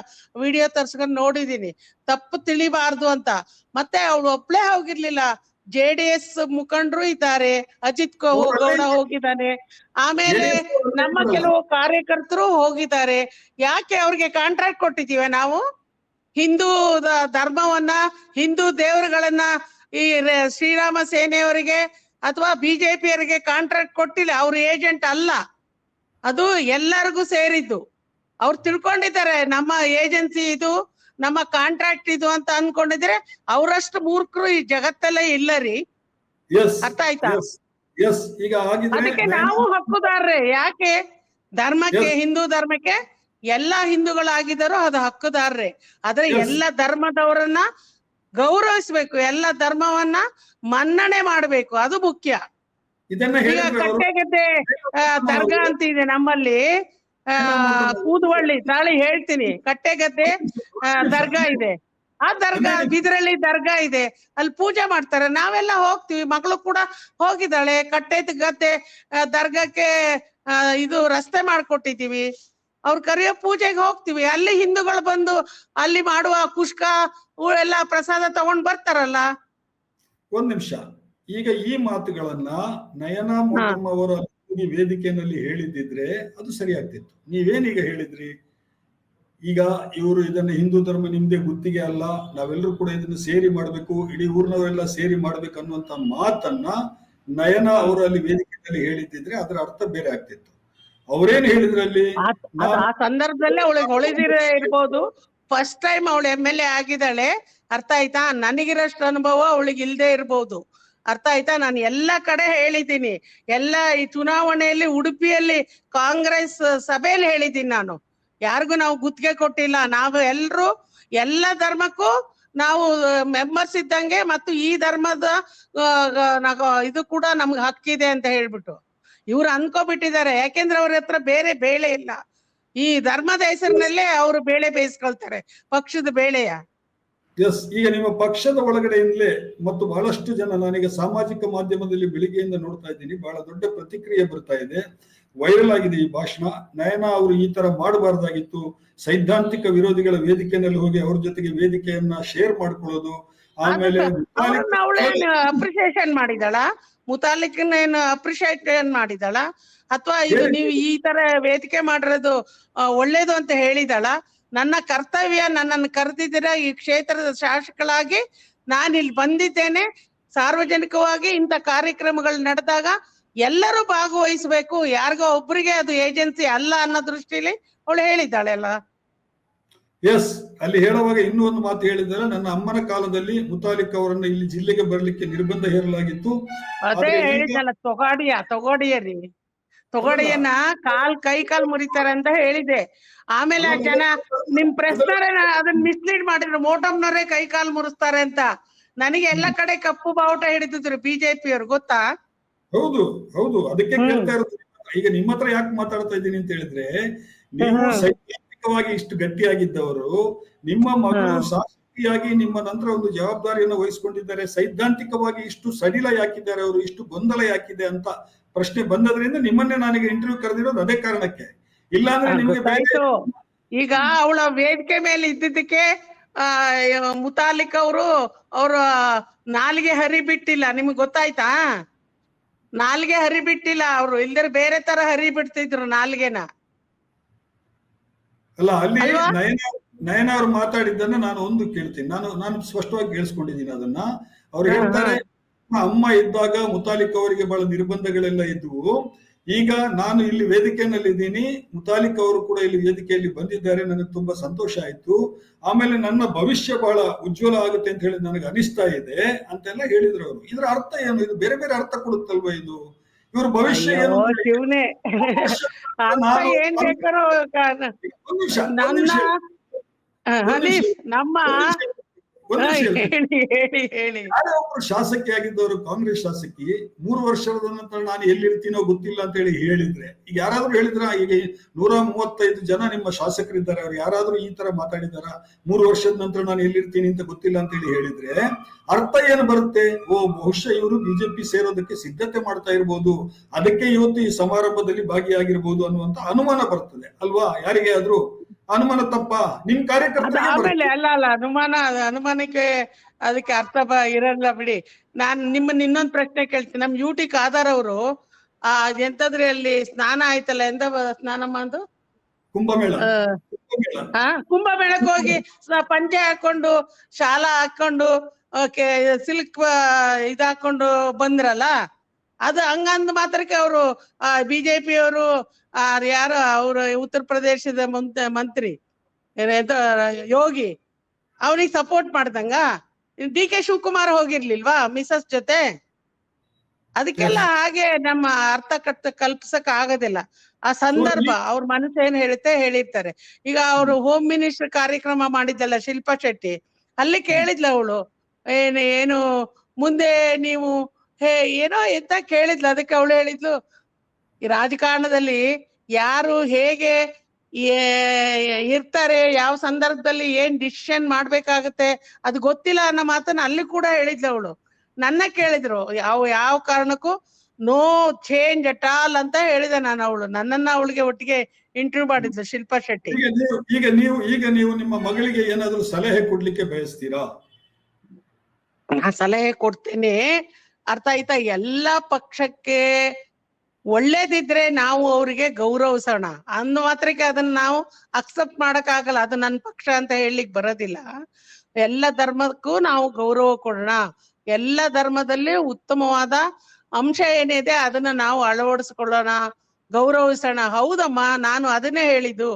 ವಿಡಿಯೋ ತರ್ಸ್ಕೊಂಡು ನೋಡಿದೀನಿ. ತಪ್ಪು ತಿಳಿಬಾರ್ದು ಅಂತ. ಮತ್ತೆ ಅವಳು ಒಬ್ಳೆ ಹೋಗಿರ್ಲಿಲ್ಲ, JDS ಮುಖಂಡರು ಇದ್ದಾರೆ, ಅಜಿತ್ ಗೌಡ ಹೋಗಿದ್ದಾನೆ, ಆಮೇಲೆ ನಮ್ಮ ಕೆಲವು ಕಾರ್ಯಕರ್ತರು ಹೋಗಿದ್ದಾರೆ. ಯಾಕೆ ಅವ್ರಿಗೆ ಕಾಂಟ್ರಾಕ್ಟ್ ಕೊಟ್ಟಿದೀವ ನಾವು? ಹಿಂದೂ ಧರ್ಮವನ್ನ, ಹಿಂದೂ ದೇವರುಗಳನ್ನ ಈ ಶ್ರೀರಾಮ ಸೇನೆಯವರಿಗೆ ಅಥವಾ ಬಿಜೆಪಿಯವರಿಗೆ ಕಾಂಟ್ರಾಕ್ಟ್ ಕೊಟ್ಟಿಲ್ಲ. ಅವ್ರ ಏಜೆಂಟ್ ಅಲ್ಲ, ಅದು ಎಲ್ಲರಿಗೂ ಸೇರಿದ್ದು. ಅವ್ರು ತಿಳ್ಕೊಂಡಿದ್ದಾರೆ ನಮ್ಮ ಏಜೆನ್ಸಿ ಇದು, ನಮ್ಮ ಕಾಂಟ್ರಾಕ್ಟ್ ಇದು ಅಂತ ಅನ್ಕೊಂಡಿದ್ರೆ ಅವರಷ್ಟು ಮೂರ್ಖರು ಈ ಜಗತ್ತಲ್ಲೇ ಇಲ್ಲ ರೀ. ಅರ್ಥ ಆಯ್ತಾ? ಅದಕ್ಕೆ ನಾವು ಹಕ್ಕುದಾರ್ರೆ. ಯಾಕೆ ಧರ್ಮಕ್ಕೆ, ಹಿಂದೂ ಧರ್ಮಕ್ಕೆ ಎಲ್ಲಾ ಹಿಂದೂಗಳಾಗಿದ್ದಾರೋ ಅದು ಹಕ್ಕುದಾರ್ರೆ. ಆದ್ರೆ ಎಲ್ಲ ಧರ್ಮದವರನ್ನ ಗೌರವಿಸ್ಬೇಕು, ಎಲ್ಲ ಧರ್ಮವನ್ನ ಮನ್ನಣೆ ಮಾಡ್ಬೇಕು, ಅದು ಮುಖ್ಯ. ಇದನ್ನ ಈಗ ಹೇಳಿದ್ರೆ ಅವರು ಕಟ್ಟೆಗದ್ದೆ ದರ್ಗಾ ಅಂತ ಇದೆ ನಮ್ಮಲ್ಲಿ, ಕೂದುವಳ್ಳಿ ತಾಳಿ ಹೇಳ್ತೀನಿ, ಕಟ್ಟೆಗದ್ದೆ ದರ್ಗಾ ಇದೆ. ಆ ದರ್ಗಾ ಬಿದ್ರಲ್ಲಿ ದರ್ಗಾ ಇದೆ, ಅಲ್ಲಿ ಪೂಜೆ ಮಾಡ್ತಾರೆ. ನಾವೆಲ್ಲ ಹೋಗ್ತೀವಿ, ಮಗಳು ಕೂಡ ಹೋಗಿದ್ದಾಳೆ. ಗದ್ದೆ ದರ್ಗಾಕ್ಕೆ ಇದು ರಸ್ತೆ ಮಾಡ್ಕೊಟ್ಟಿದೀವಿ. ಅವ್ರು ಕರೆಯೋ ಪೂಜೆಗೆ ಹೋಗ್ತೀವಿ. ಅಲ್ಲಿ ಹಿಂದೂಗಳು ಬಂದು ಅಲ್ಲಿ ಮಾಡುವ ಕುಷ್ಕ ಎಲ್ಲ ಪ್ರಸಾದ ತಗೊಂಡ್ ಬರ್ತಾರಲ್ಲ. ಒಂದ್ ನಿಮಿಷ, ಈಗ ಈ ಮಾತುಗಳನ್ನ ನಯನಾ ಮೋಟಮ್ಮ ಅವರು ವೇದಿಕೆಯಲ್ಲಿ ಹೇಳಿದ್ದಿದ್ರೆ ಅದು ಸರಿ ಆಗ್ತಿತ್ತು. ನೀವೇನೀಗ ಹೇಳಿದ್ರಿ, ಈಗ ಇವರು ಇದನ್ನ ಹಿಂದೂ ಧರ್ಮ ನಿಮ್ದೇ ಗುತ್ತಿಗೆ ಅಲ್ಲ, ನಾವೆಲ್ಲರೂ ಕೂಡ ಇದನ್ನ ಸೇರಿ ಮಾಡ್ಬೇಕು, ಇಡೀ ಊರಿನವರೆಲ್ಲ ಸೇರಿ ಮಾಡ್ಬೇಕು ಅನ್ನುವಂತ ಮಾತನ್ನ ನಯನಾ ಅವರು ಅಲ್ಲಿ ವೇದಿಕೆಯಲ್ಲಿ ಹೇಳಿದ್ದಿದ್ರೆ ಅದರ ಅರ್ಥ ಬೇರೆ ಆಗ್ತಿತ್ತು. ಅವ್ರೇನ್ ಹೇಳಿದ್ರಲ್ಲಿ, ಆ ಸಂದರ್ಭದಲ್ಲೇ ಅವಳಿಗೆ ಹೊಳಿದಿರ ಇರ್ಬೋದು. ಫಸ್ಟ್ ಟೈಮ್ ಅವಳು MLA ಆಗಿದ್ದಾಳೆ, ಅರ್ಥ ಆಯ್ತಾ? ನನಗಿರಷ್ಟು ಅನುಭವ ಅವಳಿಗೆ ಇಲ್ದೇ ಇರ್ಬೋದು, ಅರ್ಥ ಆಯ್ತಾ? ನಾನು ಎಲ್ಲಾ ಕಡೆ ಹೇಳಿದ್ದೀನಿ. ಎಲ್ಲ ಈ ಚುನಾವಣೆಯಲ್ಲಿ ಉಡುಪಿಯಲ್ಲಿ ಕಾಂಗ್ರೆಸ್ ಸಭೆಯಲ್ಲಿ ಹೇಳಿದ್ದೀನಿ. ನಾನು ಯಾರಿಗೂ ನಾವು ಗುತ್ತಿಗೆ ಕೊಟ್ಟಿಲ್ಲ. ನಾವು ಎಲ್ರು ಎಲ್ಲ ಧರ್ಮಕ್ಕೂ ನಾವು ಮೆಂಬರ್ಸ್ ಇದ್ದಂಗೆ, ಮತ್ತು ಈ ಧರ್ಮದ ಇದು ಕೂಡ ನಮ್ಗೆ ಹಕ್ಕಿದೆ ಅಂತ ಹೇಳ್ಬಿಟ್ಟು ಇವ್ರು ಅನ್ಕೋಬಿಟ್ಟಿದ್ದಾರೆ. ಯಾಕೆಂದ್ರೆ ಅವ್ರ ಹತ್ರ ಬೇರೆ ಬೇಳೆ ಇಲ್ಲ. ಈ ಧರ್ಮದ ಹೆಸರಿನಲ್ಲೇ ಅವರು ಬೇಳೆ ಬೇಯಿಸ್ಕೊಳ್ತಾರೆ, ಪಕ್ಷದ ಬೇಳೆಯ. ಎಸ್, ಈಗ ನಿಮ್ಮ ಪಕ್ಷದ ಒಳಗಡೆಯಿಂದಲೇ ಮತ್ತು ಬಹಳಷ್ಟು ಜನ, ನಾನೀಗ ಸಾಮಾಜಿಕ ಮಾಧ್ಯಮದಲ್ಲಿ ಬೆಳಿಗ್ಗೆಯಿಂದ ನೋಡ್ತಾ ಇದ್ದೀನಿ, ಬಹಳ ದೊಡ್ಡ ಪ್ರತಿಕ್ರಿಯೆ ಬರ್ತಾ ಇದೆ, ವೈರಲ್ ಆಗಿದೆ ಈ ಭಾಷಣ. ನಯನಾ ಅವರು ಈ ತರ ಮಾಡಬಾರ್ದಾಗಿತ್ತು, ಸೈದ್ಧಾಂತಿಕ ವಿರೋಧಿಗಳ ವೇದಿಕೆಯಲ್ಲಿ ಹೋಗಿ ಅವ್ರ ಜೊತೆಗೆ ವೇದಿಕೆಯನ್ನ ಶೇರ್ ಮಾಡ್ಕೊಳ್ಳೋದು. ಆಮೇಲೆ ಅಪ್ರಿಸಿಯೇಷನ್ ಮಾಡಿದಾಳ, ಮುತಾಲಿಕ್ನ ಏನು ಅಪ್ರಿಸಿಯೇಷನ್ ಮಾಡಿದಾಳ, ಅಥವಾ ಇದು ನೀವು ಈ ತರ ವೇದಿಕೆ ಮಾಡಿರೋದು ಒಳ್ಳೇದು ಅಂತ ಹೇಳಿದಾಳ? ನನ್ನ ಕರ್ತವ್ಯ, ನನ್ನನ್ನು ಕರೆದಿದ್ದೀರಾ ಈ ಕ್ಷೇತ್ರದ ಶಾಸಕಳಾಗಿ, ನಾನು ಇಲ್ಲಿ ಬಂದಿದ್ದೇನೆ. ಸಾರ್ವಜನಿಕವಾಗಿ ಇಂಥ ಕಾರ್ಯಕ್ರಮಗಳು ನಡೆದಾಗ ಎಲ್ಲರೂ ಭಾಗವಹಿಸಬೇಕು, ಯಾರಿಗೋ ಒಬ್ಬರಿಗೆ ಅದು ಏಜೆನ್ಸಿ ಅಲ್ಲ ಅನ್ನೋ ದೃಷ್ಟಿಲಿ ಅವಳು ಹೇಳಿದ್ದಾಳೆ ಅಲ್ಲ. ಎಸ್, ಅಲ್ಲಿ ಹೇಳುವಾಗ ಇನ್ನೂ ಒಂದು ಮಾತು ಹೇಳಿದ್ದಾರೆ, ನನ್ನ ಅಮ್ಮನ ಕಾಲದಲ್ಲಿ ಮುತಾಲಿಕ್ ಅವರನ್ನ ಇಲ್ಲಿ ಜಿಲ್ಲೆಗೆ ಬರ್ಲಿಕ್ಕೆ ನಿರ್ಬಂಧ ಹೇರಲಾಗಿತ್ತು. ಅದೇ ಹೇಳಿದ್ದಲ್ಲ, ತೊಗಡಿಯನ್ನ ಕೈ ಕಾಲ್ ಮುರಿತಾರೆ ಅಂತ ಹೇಳಿದೆ. ಆಮೇಲೆ ಆ ಜನ ನಿಮ್ ಪ್ರೆಸ್ನವರೇ ಅದನ್ನ ಮಿಸ್ಲೀಡ್ ಮಾಡಿದ್ರು, ಮೋಟಮ್ನವರೇ ಕೈ ಕಾಲ್ ಮುರಿಸ್ತಾರೆ ಅಂತ. ನನಗೆ ಎಲ್ಲ ಕಡೆ ಕಪ್ಪು ಬಾವುಟ ಹಿಡಿದಿದ್ರು ಬಿಜೆಪಿ ಅವ್ರು, ಗೊತ್ತಾ? ಹೌದು ಹೌದು, ಅದಕ್ಕೆ ಕೇಳ್ತಾ ಇರೋದು. ಈಗ ನಿಮ್ಮ ಹತ್ರ ಯಾಕೆ ಮಾತಾಡ್ತಾ ಇದ್ದೀನಿ ಅಂತ ಹೇಳಿದ್ರೆ, ನೀವು ಸೈದ್ಧಾಂತಿಕವಾಗಿ ಇಷ್ಟು ಗಟ್ಟಿಯಾಗಿದ್ದವರು, ನಿಮ್ಮ ಮಗಳು ಶಾಸಕಿಯಾಗಿ ನಿಮ್ಮ ನಂತರ ಒಂದು ಜವಾಬ್ದಾರಿಯನ್ನು ವಹಿಸಿಕೊಂಡಿದ್ದಾರೆ, ಸೈದ್ಧಾಂತಿಕವಾಗಿ ಇಷ್ಟು ಸಡಿಲ ಯಾಕಿದ್ದಾರೆ ಅವರು, ಇಷ್ಟು ಗೊಂದಲ ಯಾಕಿದೆ ಅಂತ ಪ್ರಶ್ನೆ ಬಂದದ್ರಿಂದ ನಿಮ್ಮನ್ನೇ ನನಗೆ ಇಂಟರ್ವ್ಯೂ ಕರೆದಿರೋದು ಅದೇ ಕಾರಣಕ್ಕೆ. ಇಲ್ಲಾಂದ್ರೆ ನಿಮಗೆ ಈಗ ಅವಳ ವೇದಿಕೆ ಮೇಲೆ ಇದ್ದಿದ್ದಕ್ಕೆ ಮುತಾಲಿಕ್ ಅವ್ರ ನಾಲಿಗೆ ಹರಿ ಬಿಟ್ಟಿಲ್ಲ, ನಿಮ್ಗೆ ಗೊತ್ತಾಯ್ತಾ? ನಾಲ್ಗೆ ಹರಿ ಬಿಟ್ಟಿಲ್ಲ ಅವರು, ಇಲ್ದ್ರೆ ಬೇರೆ ತರ ಹರಿ ಬಿಡ್ತಿದ್ರು ನಾಲ್ಗೆನ. ಅಲ್ಲ, ಅಲ್ಲಿ ನಯನ ಅವ್ರು ಮಾತಾಡಿದ್ದನ್ನ ನಾನು ಒಂದು ಕೇಳ್ತೀನಿ, ನಾನು ಸ್ಪಷ್ಟವಾಗಿ ಕೇಳಿಸ್ಕೊಂಡಿದ್ದೀನಿ ಅದನ್ನ. ಅವ್ರು ಹೇಳ್ತಾರೆ, ಅಮ್ಮ ಇದ್ದಾಗ ಮುತಾಲಿಕ್ ಅವರಿಗೆ ಬಹಳ ನಿರ್ಬಂಧಗಳೆಲ್ಲ ಇದ್ವು, ಈಗ ನಾನು ಇಲ್ಲಿ ವೇದಿಕೆಯಲ್ಲಿ ಇದ್ದೀನಿ, ಮುತಾಲಿಕ್ ಅವರು ಕೂಡ ಇಲ್ಲಿ ವೇದಿಕೆಯಲ್ಲಿ ಬಂದಿದ್ದಾರೆ, ನನಗೆ ತುಂಬಾ ಸಂತೋಷ ಆಯ್ತು, ಆಮೇಲೆ ನನ್ನ ಭವಿಷ್ಯ ಬಹಳ ಉಜ್ವಲ ಆಗುತ್ತೆ ಅಂತ ಹೇಳಿ ನನಗೆ ಅನಿಸ್ತಾ ಇದೆ ಅಂತೆಲ್ಲ ಹೇಳಿದ್ರು ಅವರು. ಇದರ ಅರ್ಥ ಏನು? ಇದು ಬೇರೆ ಬೇರೆ ಅರ್ಥ ಕೊಡುತ್ತಲ್ವಾ ಇದು? ಇವ್ರ ಭವಿಷ್ಯ ಏನು? ಒಬ್ರು ಶಾಸಕಿ ಆಗಿದ್ದವರು, ಕಾಂಗ್ರೆಸ್ ಶಾಸಕಿ, 3 ವರ್ಷದ ನಂತರ ನಾನು ಎಲ್ಲಿರ್ತೀನೋ ಗೊತ್ತಿಲ್ಲ ಅಂತ ಹೇಳಿ ಹೇಳಿದ್ರೆ, ಈಗ ಯಾರಾದ್ರೂ ಹೇಳಿದ್ರ? ಈಗ 135 ಜನ ನಿಮ್ಮ ಶಾಸಕರಿದ್ದಾರೆ, ಅವ್ರು ಯಾರಾದ್ರೂ ಈ ತರ ಮಾತಾಡಿದಾರ? 3 ವರ್ಷದ ನಂತರ ನಾನು ಎಲ್ಲಿರ್ತೀನಿ ಅಂತ ಗೊತ್ತಿಲ್ಲ ಅಂತ ಹೇಳಿ ಹೇಳಿದ್ರೆ ಅರ್ಥ ಏನು ಬರುತ್ತೆ? ಓ, ಬಹುಶಃ ಇವರು ಬಿಜೆಪಿ ಸೇರೋದಕ್ಕೆ ಸಿದ್ಧತೆ ಮಾಡ್ತಾ ಇರ್ಬೋದು, ಅದಕ್ಕೆ ಇವತ್ತು ಈ ಸಮಾರಂಭದಲ್ಲಿ ಭಾಗಿಯಾಗಿರ್ಬೋದು ಅನ್ನುವಂತ ಅನುಮಾನ ಬರ್ತದೆ ಅಲ್ವಾ? ಯಾರಿಗೆ ಆದ್ರೂ ಅನುಮಾನ ತಪ್ಪ? ನಿಮ್ ಕಾರ್ಯಕರ್ತರಿಗೆ ಅಲ್ಲ ಅನುಮಾನಕ್ಕೆ ಅದಕ್ಕೆ ಅರ್ಥ ಇರಲ್ಲ ಬಿಡಿ. ನಾನ್ ನಿಮ್ಮನ್ನ ಇನ್ನೊಂದು ಪ್ರಶ್ನೆ ಕೇಳ್ತೀನಿ. ನಮ್ UT ಖಾದರ್ ಅವರು ಎಂತದ್ರಲ್ಲಿ ಸ್ನಾನ ಆಯ್ತಲ್ಲ, ಎಂತ ಸ್ನಾನಮ್ಮ ಅಂದು? ಕುಂಭಮೇಳ. ಕುಂಭಮೇಳಕ್ಕೆ ಹೋಗಿ ಪಂಚೆ ಹಾಕೊಂಡು, ಶಾಲಾ ಹಾಕೊಂಡು, ಸಿಲ್ಕ್ ಇದಾಕೊಂಡು ಬಂದ್ರಲ್ಲ, ಅದು ಹಂಗಂದ್ ಮಾತ್ರಕ್ಕೆ ಅವರು ಬಿಜೆಪಿ ಅವರು ಯಾರು ಅವ್ರು ಉತ್ತರ ಪ್ರದೇಶದ ಮಂತ್ರಿ ಯೋಗಿ ಅವ್ರಿಗೆ ಸಪೋರ್ಟ್ ಮಾಡ್ದಂಗ DK ಶಿವಕುಮಾರ್ ಹೋಗಿರ್ಲಿಲ್ವಾ ಮಿಸಸ್ ಜೊತೆ? ಅದಕ್ಕೆಲ್ಲ ಹಾಗೆ ನಮ್ಮ ಅರ್ಥ ಕಲ್ಪಿಸಕ್ ಆಗೋದಿಲ್ಲ. ಆ ಸಂದರ್ಭ ಅವ್ರ ಮನಸ್ಸು ಏನ್ ಹೇಳುತ್ತೆ ಹೇಳಿರ್ತಾರೆ. ಈಗ ಅವರು ಹೋಮ್ ಮಿನಿಸ್ಟರ್ ಕಾರ್ಯಕ್ರಮ ಮಾಡಿದ್ದಲ್ಲ ಶಿಲ್ಪಾ ಶೆಟ್ಟಿ, ಅಲ್ಲಿ ಕೇಳಿದ್ಲ ಅವಳು, ಏನು ಮುಂದೆ ನೀವು ಏನೋ ಎಂತ ಕೇಳಿದ್ಲು, ಅದಕ್ಕೆ ಅವಳು ಹೇಳಿದ್ಲು, ಈ ರಾಜಕಾರಣದಲ್ಲಿ ಯಾರು ಹೇಗೆ ಇರ್ತಾರೆ, ಯಾವ ಸಂದರ್ಭದಲ್ಲಿ ಏನ್ ಡಿಸಿಷನ್ ಮಾಡ್ಬೇಕಾಗತ್ತೆ ಅದು ಗೊತ್ತಿಲ್ಲ ಅನ್ನೋ ಮಾತನ್ನ ಅಲ್ಲಿ ಕೂಡ ಹೇಳಿದ್ಲು ಅವಳು. ನನ್ನ ಕೇಳಿದ್ರು ಯಾವ ಕಾರಣಕ್ಕೂ ನೋ ಚೇಂಜ್ ಅಟ್ ಆಲ್ ಅಂತ ಹೇಳಿದೆ ನಾನು. ಅವಳು ನನ್ನನ್ನ ಅವಳಿಗೆ ಒಟ್ಟಿಗೆ ಇಂಟರ್ವ್ಯೂ ಮಾಡಿದ್ಲು, ಶಿಲ್ಪಾ ಶೆಟ್ಟಿ. ಈಗ ನೀವು ನಿಮ್ಮ ಮಗಳಿಗೆ ಏನಾದ್ರು ಸಲಹೆ ಕೊಡ್ಲಿಕ್ಕೆ ಬಯಸ್ತೀರಾ? ನಾ ಸಲಹೆ ಕೊಡ್ತೇನೆ, ಅರ್ಥ ಆಯ್ತಾ? ಎಲ್ಲಾ ಪಕ್ಷಕ್ಕೆ ಒಳ್ಳೇದಿದ್ರೆ ನಾವು ಅವ್ರಿಗೆ ಗೌರವಿಸೋಣ, ಅಂದ ಮಾತ್ರಕ್ಕೆ ಅದನ್ನ ನಾವು ಅಕ್ಸೆಪ್ಟ್ ಮಾಡಕ್ ಆಗಲ್ಲ. ಅದು ನನ್ನ ಪಕ್ಷ ಅಂತ ಹೇಳಲಿಕ್ ಬರೋದಿಲ್ಲ. ಎಲ್ಲ ಧರ್ಮಕ್ಕೂ ನಾವು ಗೌರವ ಕೊಡೋಣ, ಎಲ್ಲ ಧರ್ಮದಲ್ಲಿ ಉತ್ತಮವಾದ ಅಂಶ ಏನಿದೆ ಅದನ್ನ ನಾವು ಅಳವಡಿಸ್ಕೊಳ್ಳೋಣ, ಗೌರವಿಸೋಣ. ಹೌದಮ್ಮ, ನಾನು ಅದನ್ನೇ ಹೇಳಿದ್ದು.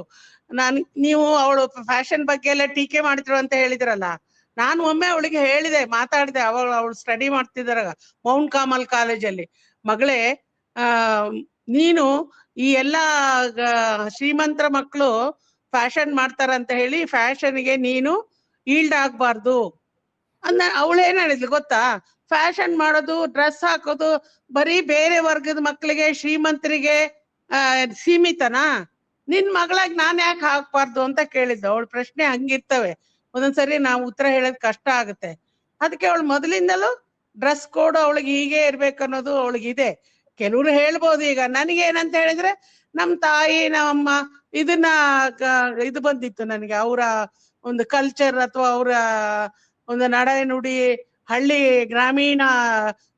ನೀವು ಅವಳು ಫ್ಯಾಷನ್ ಬಗ್ಗೆ ಎಲ್ಲ ಟೀಕೆ ಮಾಡಿದ್ರು ಅಂತ ಹೇಳಿದ್ರಲ್ಲ, ನಾನು ಒಮ್ಮೆ ಅವಳಿಗೆ ಹೇಳಿದೆ, ಮಾತಾಡಿದೆ. ಅವಳು ಸ್ಟಡಿ ಮಾಡ್ತಿದ್ದಾರ ಮೌಂಟ್ ಕಾಮಲ್ ಕಾಲೇಜಲ್ಲಿ. ಮಗಳೇ, ನೀನು ಈ ಎಲ್ಲಾ ಶ್ರೀಮಂತರ ಮಕ್ಕಳು ಫ್ಯಾಷನ್ ಮಾಡ್ತಾರಂತ ಹೇಳಿ ಫ್ಯಾಷನ್ಗೆ ನೀನು ಈಲ್ಡ್ ಆಗ್ಬಾರ್ದು ಅಂದ. ಅವಳು ಏನ್ ಹೇಳಿದ್ಲು ಗೊತ್ತಾ? ಫ್ಯಾಷನ್ ಮಾಡೋದು, ಡ್ರೆಸ್ ಹಾಕೋದು ಬರೀ ಬೇರೆ ವರ್ಗದ ಮಕ್ಕಳಿಗೆ, ಶ್ರೀಮಂತರಿಗೆ ಸೀಮಿತನಾ? ನಿನ್ ಮಗಳಾಗಿ ನಾನ್ ಯಾಕೆ ಹಾಕ್ಬಾರ್ದು ಅಂತ ಕೇಳಿದ್ಲು. ಅವಳ ಪ್ರಶ್ನೆ ಹಂಗಿರ್ತವೆ, ಒಂದೊಂದ್ಸರಿ ನಾವು ಉತ್ತರ ಹೇಳೋದ್ ಕಷ್ಟ ಆಗುತ್ತೆ. ಅದಕ್ಕೆ ಅವಳು ಮೊದಲಿಂದಲೂ ಡ್ರೆಸ್ ಕೋಡ್ ಅವಳಿಗೆ ಹೀಗೆ ಇರ್ಬೇಕನ್ನೋದು ಅವಳಿಗಿದೆ. ಕೆಲವ್ರು ಹೇಳ್ಬೋದು. ಈಗ ನನಗೆ ಏನಂತ ಹೇಳಿದ್ರೆ, ನಮ್ ತಾಯಿ ನಮ್ಮಮ್ಮ ಇದನ್ನ ಇದು ಬಂದಿತ್ತು ನನಗೆ, ಅವರ ಒಂದು ಕಲ್ಚರ್ ಅಥವಾ ಅವರ ಒಂದು ನಡೆ ನುಡಿ, ಹಳ್ಳಿ ಗ್ರಾಮೀಣ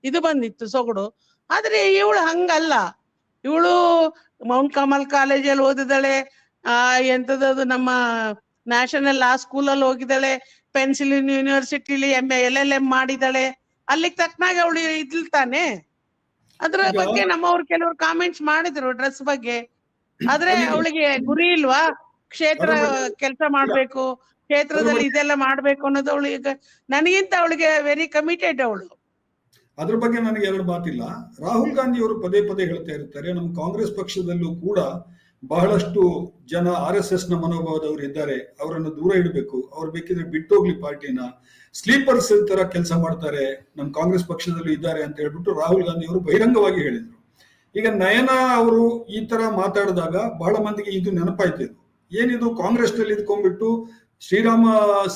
ಇದು ಬಂದಿತ್ತು ಸೊಗಡು. ಆದ್ರೆ ಇವಳು ಹಂಗಲ್ಲ. ಇವಳು ಮೌಂಟ್ ಕಮಲ್ ಕಾಲೇಜಲ್ಲಿ ಓದಿದಾಳೆ, ಎಂತದದು ನಮ್ಮ ನ್ಯಾಷನಲ್ ಲಾ ಸ್ಕೂಲಲ್ಲಿ ಹೋಗಿದ್ದಾಳೆ, ಪೆನ್ಸಿಲಿನ್ ಯೂನಿವರ್ಸಿಟಿಲಿ LLM ಮಾಡಿದಾಳೆ. ಅಲ್ಲಿಗೆ ತಕ್ಕನಾಗ ಅವಳು ಇದ್ಲ್ತಾನೆ. ಅದ್ರ ಬಗ್ಗೆ ನಮ್ಮವ್ರು ಕೆಲವರು ಕಾಮೆಂಟ್ಸ್ ಮಾಡಿದ್ರು ಡ್ರೆಸ್ ಬಗ್ಗೆ. ಆದ್ರೆ ಅವಳಿಗೆ ಗುರಿ ಇಲ್ವಾ? ಕ್ಷೇತ್ರ ಕೆಲಸ ಮಾಡ್ಬೇಕು, ಕ್ಷೇತ್ರದಲ್ಲಿ ಇದೆಲ್ಲ ಮಾಡ್ಬೇಕು ಅನ್ನೋದು ಅವಳಿಗೆ, ನನಗಿಂತ ಅವಳಿಗೆ ವೆರಿ ಕಮಿಟೆಡ್ ಅವಳು. ಅದ್ರ ಬಗ್ಗೆ ನನಗೆ ಎರಡು ಮಾತಿಲ್ಲ. ರಾಹುಲ್ ಗಾಂಧಿ ಅವರು ಪದೇ ಪದೇ ಹೇಳ್ತಾ ಇರ್ತಾರೆ, ನಮ್ಮ ಕಾಂಗ್ರೆಸ್ ಪಕ್ಷದಲ್ಲೂ ಕೂಡ ಬಹಳಷ್ಟು ಜನ RSS ನ ಮನೋಭಾವದವರು ಇದ್ದಾರೆ, ಅವರನ್ನು ದೂರ ಇಡಬೇಕು, ಅವ್ರು ಬೇಕಿದ್ರೆ ಬಿಟ್ಟೋಗ್ಲಿ ಪಾರ್ಟಿನ, ಸ್ಲೀಪರ್ಸ್ ತರ ಕೆಲಸ ಮಾಡ್ತಾರೆ, ನಮ್ಮ ಕಾಂಗ್ರೆಸ್ ಪಕ್ಷದಲ್ಲೂ ಇದ್ದಾರೆ ಅಂತ ಹೇಳ್ಬಿಟ್ಟು ರಾಹುಲ್ ಗಾಂಧಿ ಅವರು ಬಹಿರಂಗವಾಗಿ ಹೇಳಿದ್ರು. ಈಗ ನಯನ ಅವರು ಈ ತರ ಮಾತಾಡಿದಾಗ ಬಹಳ ಮಂದಿಗೆ ಇದು ನೆನಪಾಯ್ತು. ಏನಿದು, ಕಾಂಗ್ರೆಸ್ ನಲ್ಲಿ ಇದ್ಕೊಂಡ್ಬಿಟ್ಟು ಶ್ರೀರಾಮ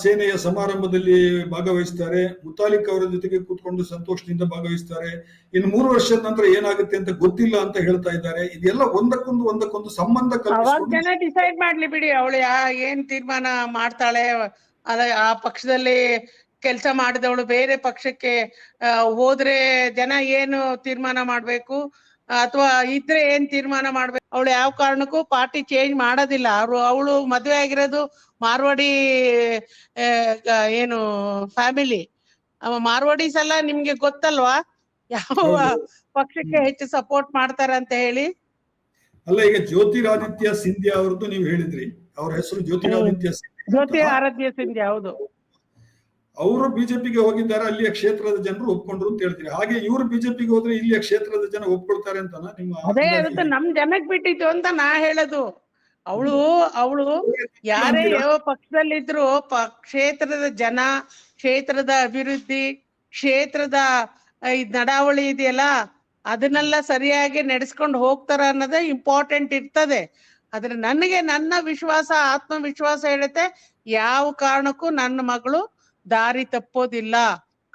ಸೇನೆಯ ಸಮಾರಂಭದಲ್ಲಿ ಭಾಗವಹಿಸ್ತಾರೆ, ಮುತಾಲಿಕ್ ಅವರ ಜೊತೆಗೆ ಕೂತ್ಕೊಂಡು ಸಂತೋಷದಿಂದ ಭಾಗವಹಿಸ್ತಾರೆ, ಇನ್ನು 3 ವರ್ಷದ ನಂತರ ಏನಾಗುತ್ತೆ ಅಂತ ಗೊತ್ತಿಲ್ಲ ಅಂತ ಹೇಳ್ತಾ ಇದ್ದಾರೆ. ಇದೆಲ್ಲ ಒಂದಕ್ಕೊಂದು ಸಂಬಂಧ ಜನ ಡಿಸೈಡ್ ಮಾಡ್ಲಿ ಬಿಡಿ, ಅವಳು ಏನ್ ತೀರ್ಮಾನ ಮಾಡ್ತಾಳೆ. ಆ ಪಕ್ಷದಲ್ಲಿ ಕೆಲಸ ಮಾಡಿದವಳು ಬೇರೆ ಪಕ್ಷಕ್ಕೆ ಹೋದ್ರೆ ಜನ ಏನು ತೀರ್ಮಾನ ಮಾಡ್ಬೇಕು, ಅಥವಾ ಇದ್ರೆ ಏನ್ ತೀರ್ಮಾನ ಮಾಡ್ಬೇಕು. ಅವಳು ಯಾವ ಕಾರಣಕ್ಕೂ ಪಾರ್ಟಿ ಚೇಂಜ್ ಮಾಡೋದಿಲ್ಲ. ಅವಳು ಮದುವೆ ಆಗಿರೋದು ಮಾರ್ವಾಡಿ ಏನು ಫ್ಯಾಮಿಲಿ. ಮಾರ್ವಾಡೀಸ್ ಎಲ್ಲ ನಿಮ್ಗೆ ಗೊತ್ತಲ್ವಾ ಯಾವ ಪಕ್ಷಕ್ಕೆ ಹೆಚ್ಚು ಸಪೋರ್ಟ್ ಮಾಡ್ತಾರೆ ಅಂತ ಹೇಳಿ? ಅಲ್ಲ, ಈಗ ಜ್ಯೋತಿರಾದಿತ್ಯ ಸಿಂಧ್ಯಾ ಅವ್ರದ್ದು ನೀವು ಹೇಳಿದ್ರಿ, ಅವ್ರ ಹೆಸರು ಜ್ಯೋತಿರಾದಿತ್ಯ ಸಿಂಧ್ಯಾ. ಹೌದು, ಅವರು ಬಿಜೆಪಿಗೆ ಹೋಗಿದ್ದಾರೆ, ಅಲ್ಲಿಯ ಕ್ಷೇತ್ರದ ಜನರು ಒಪ್ಕೊಂಡ್ರು ಅಂತ ಹೇಳ್ತೀರಿ. ಹಾಗೆ ಇವರು ಬಿಜೆಪಿಗೆ ಹೋದ್ರೆ ಇಲ್ಲಿಯ ಕ್ಷೇತ್ರದ ಜನ ಒಪ್ಕೊಳ್ತಾರೆ ಅಂತ ಅದೇ ನಮ್ ಜನಕ್ ಬಿಟ್ಟಿತ್ತು ಅಂತ ನಾ ಹೇಳೋದು. ಅವಳು ಯಾರೇ ಯಾವ ಪಕ್ಷದಲ್ಲಿದ್ರು ಕ್ಷೇತ್ರದ ಜನ, ಕ್ಷೇತ್ರದ ಅಭಿವೃದ್ಧಿ, ಕ್ಷೇತ್ರದ ನಡಾವಳಿ ಇದೆಯಲ್ಲ ಅದನ್ನೆಲ್ಲ ಸರಿಯಾಗಿ ನಡೆಸ್ಕೊಂಡು ಹೋಗ್ತಾರ ಅನ್ನೋದೇ ಇಂಪಾರ್ಟೆಂಟ್ ಇರ್ತದೆ. ಆದ್ರೆ ನನಗೆ ನನ್ನ ವಿಶ್ವಾಸ, ಆತ್ಮವಿಶ್ವಾಸ ಹೇಳುತ್ತೆ, ಯಾವ ಕಾರಣಕ್ಕೂ ನನ್ನ ಮಗಳು ದಾರಿ ತಪ್ಪೋದಿಲ್ಲ.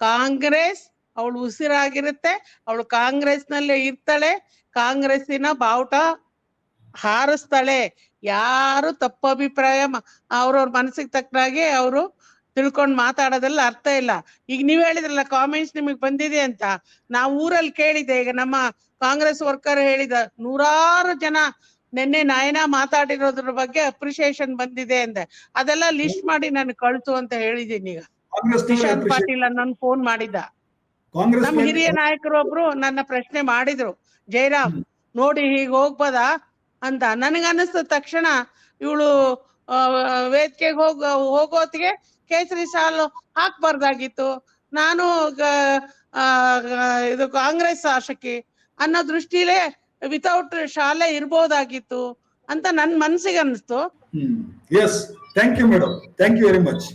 ಕಾಂಗ್ರೆಸ್ ಅವಳು ಉಸಿರಾಗಿರುತ್ತೆ, ಅವಳು ಕಾಂಗ್ರೆಸ್ ನಲ್ಲೇ ಇರ್ತಾಳೆ, ಕಾಂಗ್ರೆಸ್ಸಿನ ಬಾವುಟ ಹಾರಿಸ್ತಾಳೆ. ಯಾರು ತಪ್ಪು ಅಭಿಪ್ರಾಯ ಅವ್ರವ್ರ ಮನಸ್ಸಿಗೆ ತಕ್ಕನಾಗೆ ಅವರು ತಿಳ್ಕೊಂಡ್ ಮಾತಾಡೋದ್ರಲ್ಲಿ ಅರ್ಥ ಇಲ್ಲ. ಈಗ ನೀವ್ ಹೇಳಿದ್ರಲ್ಲ ಕಾಮೆಂಟ್ಸ್ ನಿಮಗ್ ಬಂದಿದೆ ಅಂತ, ನಾವು ಊರಲ್ಲಿ ಕೇಳಿದೆ. ಈಗ ನಮ್ಮ ಕಾಂಗ್ರೆಸ್ ವರ್ಕರ್ ಹೇಳಿದ 100 ಜನ ನಿನ್ನೆ ನಯನ ಮಾತಾಡಿರೋದ್ರ ಬಗ್ಗೆ ಅಪ್ರಿಸಿಯೇಷನ್ ಬಂದಿದೆ ಅಂದೆ. ಅದೆಲ್ಲ ಲಿಸ್ಟ್ ಮಾಡಿ ನಾನು ಕಳ್ಸು ಅಂತ ಹೇಳಿದೀನಿ. ಈಗ ನಿಶಾಂತ್ ಪಾಟೀಲ್ ನನ್ನ ಫೋನ್ ಮಾಡಿದ್ದ. ನಮ್ಮ ಹಿರಿಯ ನಾಯಕರು ಒಬ್ರು ನನ್ನ ಪ್ರಶ್ನೆ ಮಾಡಿದ್ರು, ಜಯರಾಮ್ ನೋಡಿ ಹೀಗೆ ಹೋಗ್ಬೋದಾ ಅಂತ. ನನಗನ್ನಿಸ್ದ ತಕ್ಷಣ ಇವಳು ವೇದಿಕೆಗೆ ಹೋಗೋತ್ತಿಗೆ ಕೇಸರಿ ಶಾಲು ಹಾಕ್ಬಾರ್ದಾಗಿತ್ತು, ನಾನು ಇದು ಕಾಂಗ್ರೆಸ್ ಶಾಸಕಿ ಅನ್ನೋ ದೃಷ್ಟಿಲೇ ವಿತೌಟ್ ಶಾಲೆ ಇರ್ಬೋದಾಗಿತ್ತು ಅಂತ ನನ್ ಮನ್ಸಿಗೆ ಅನಿಸ್ತು. Yes, thank you madam, thank you very much.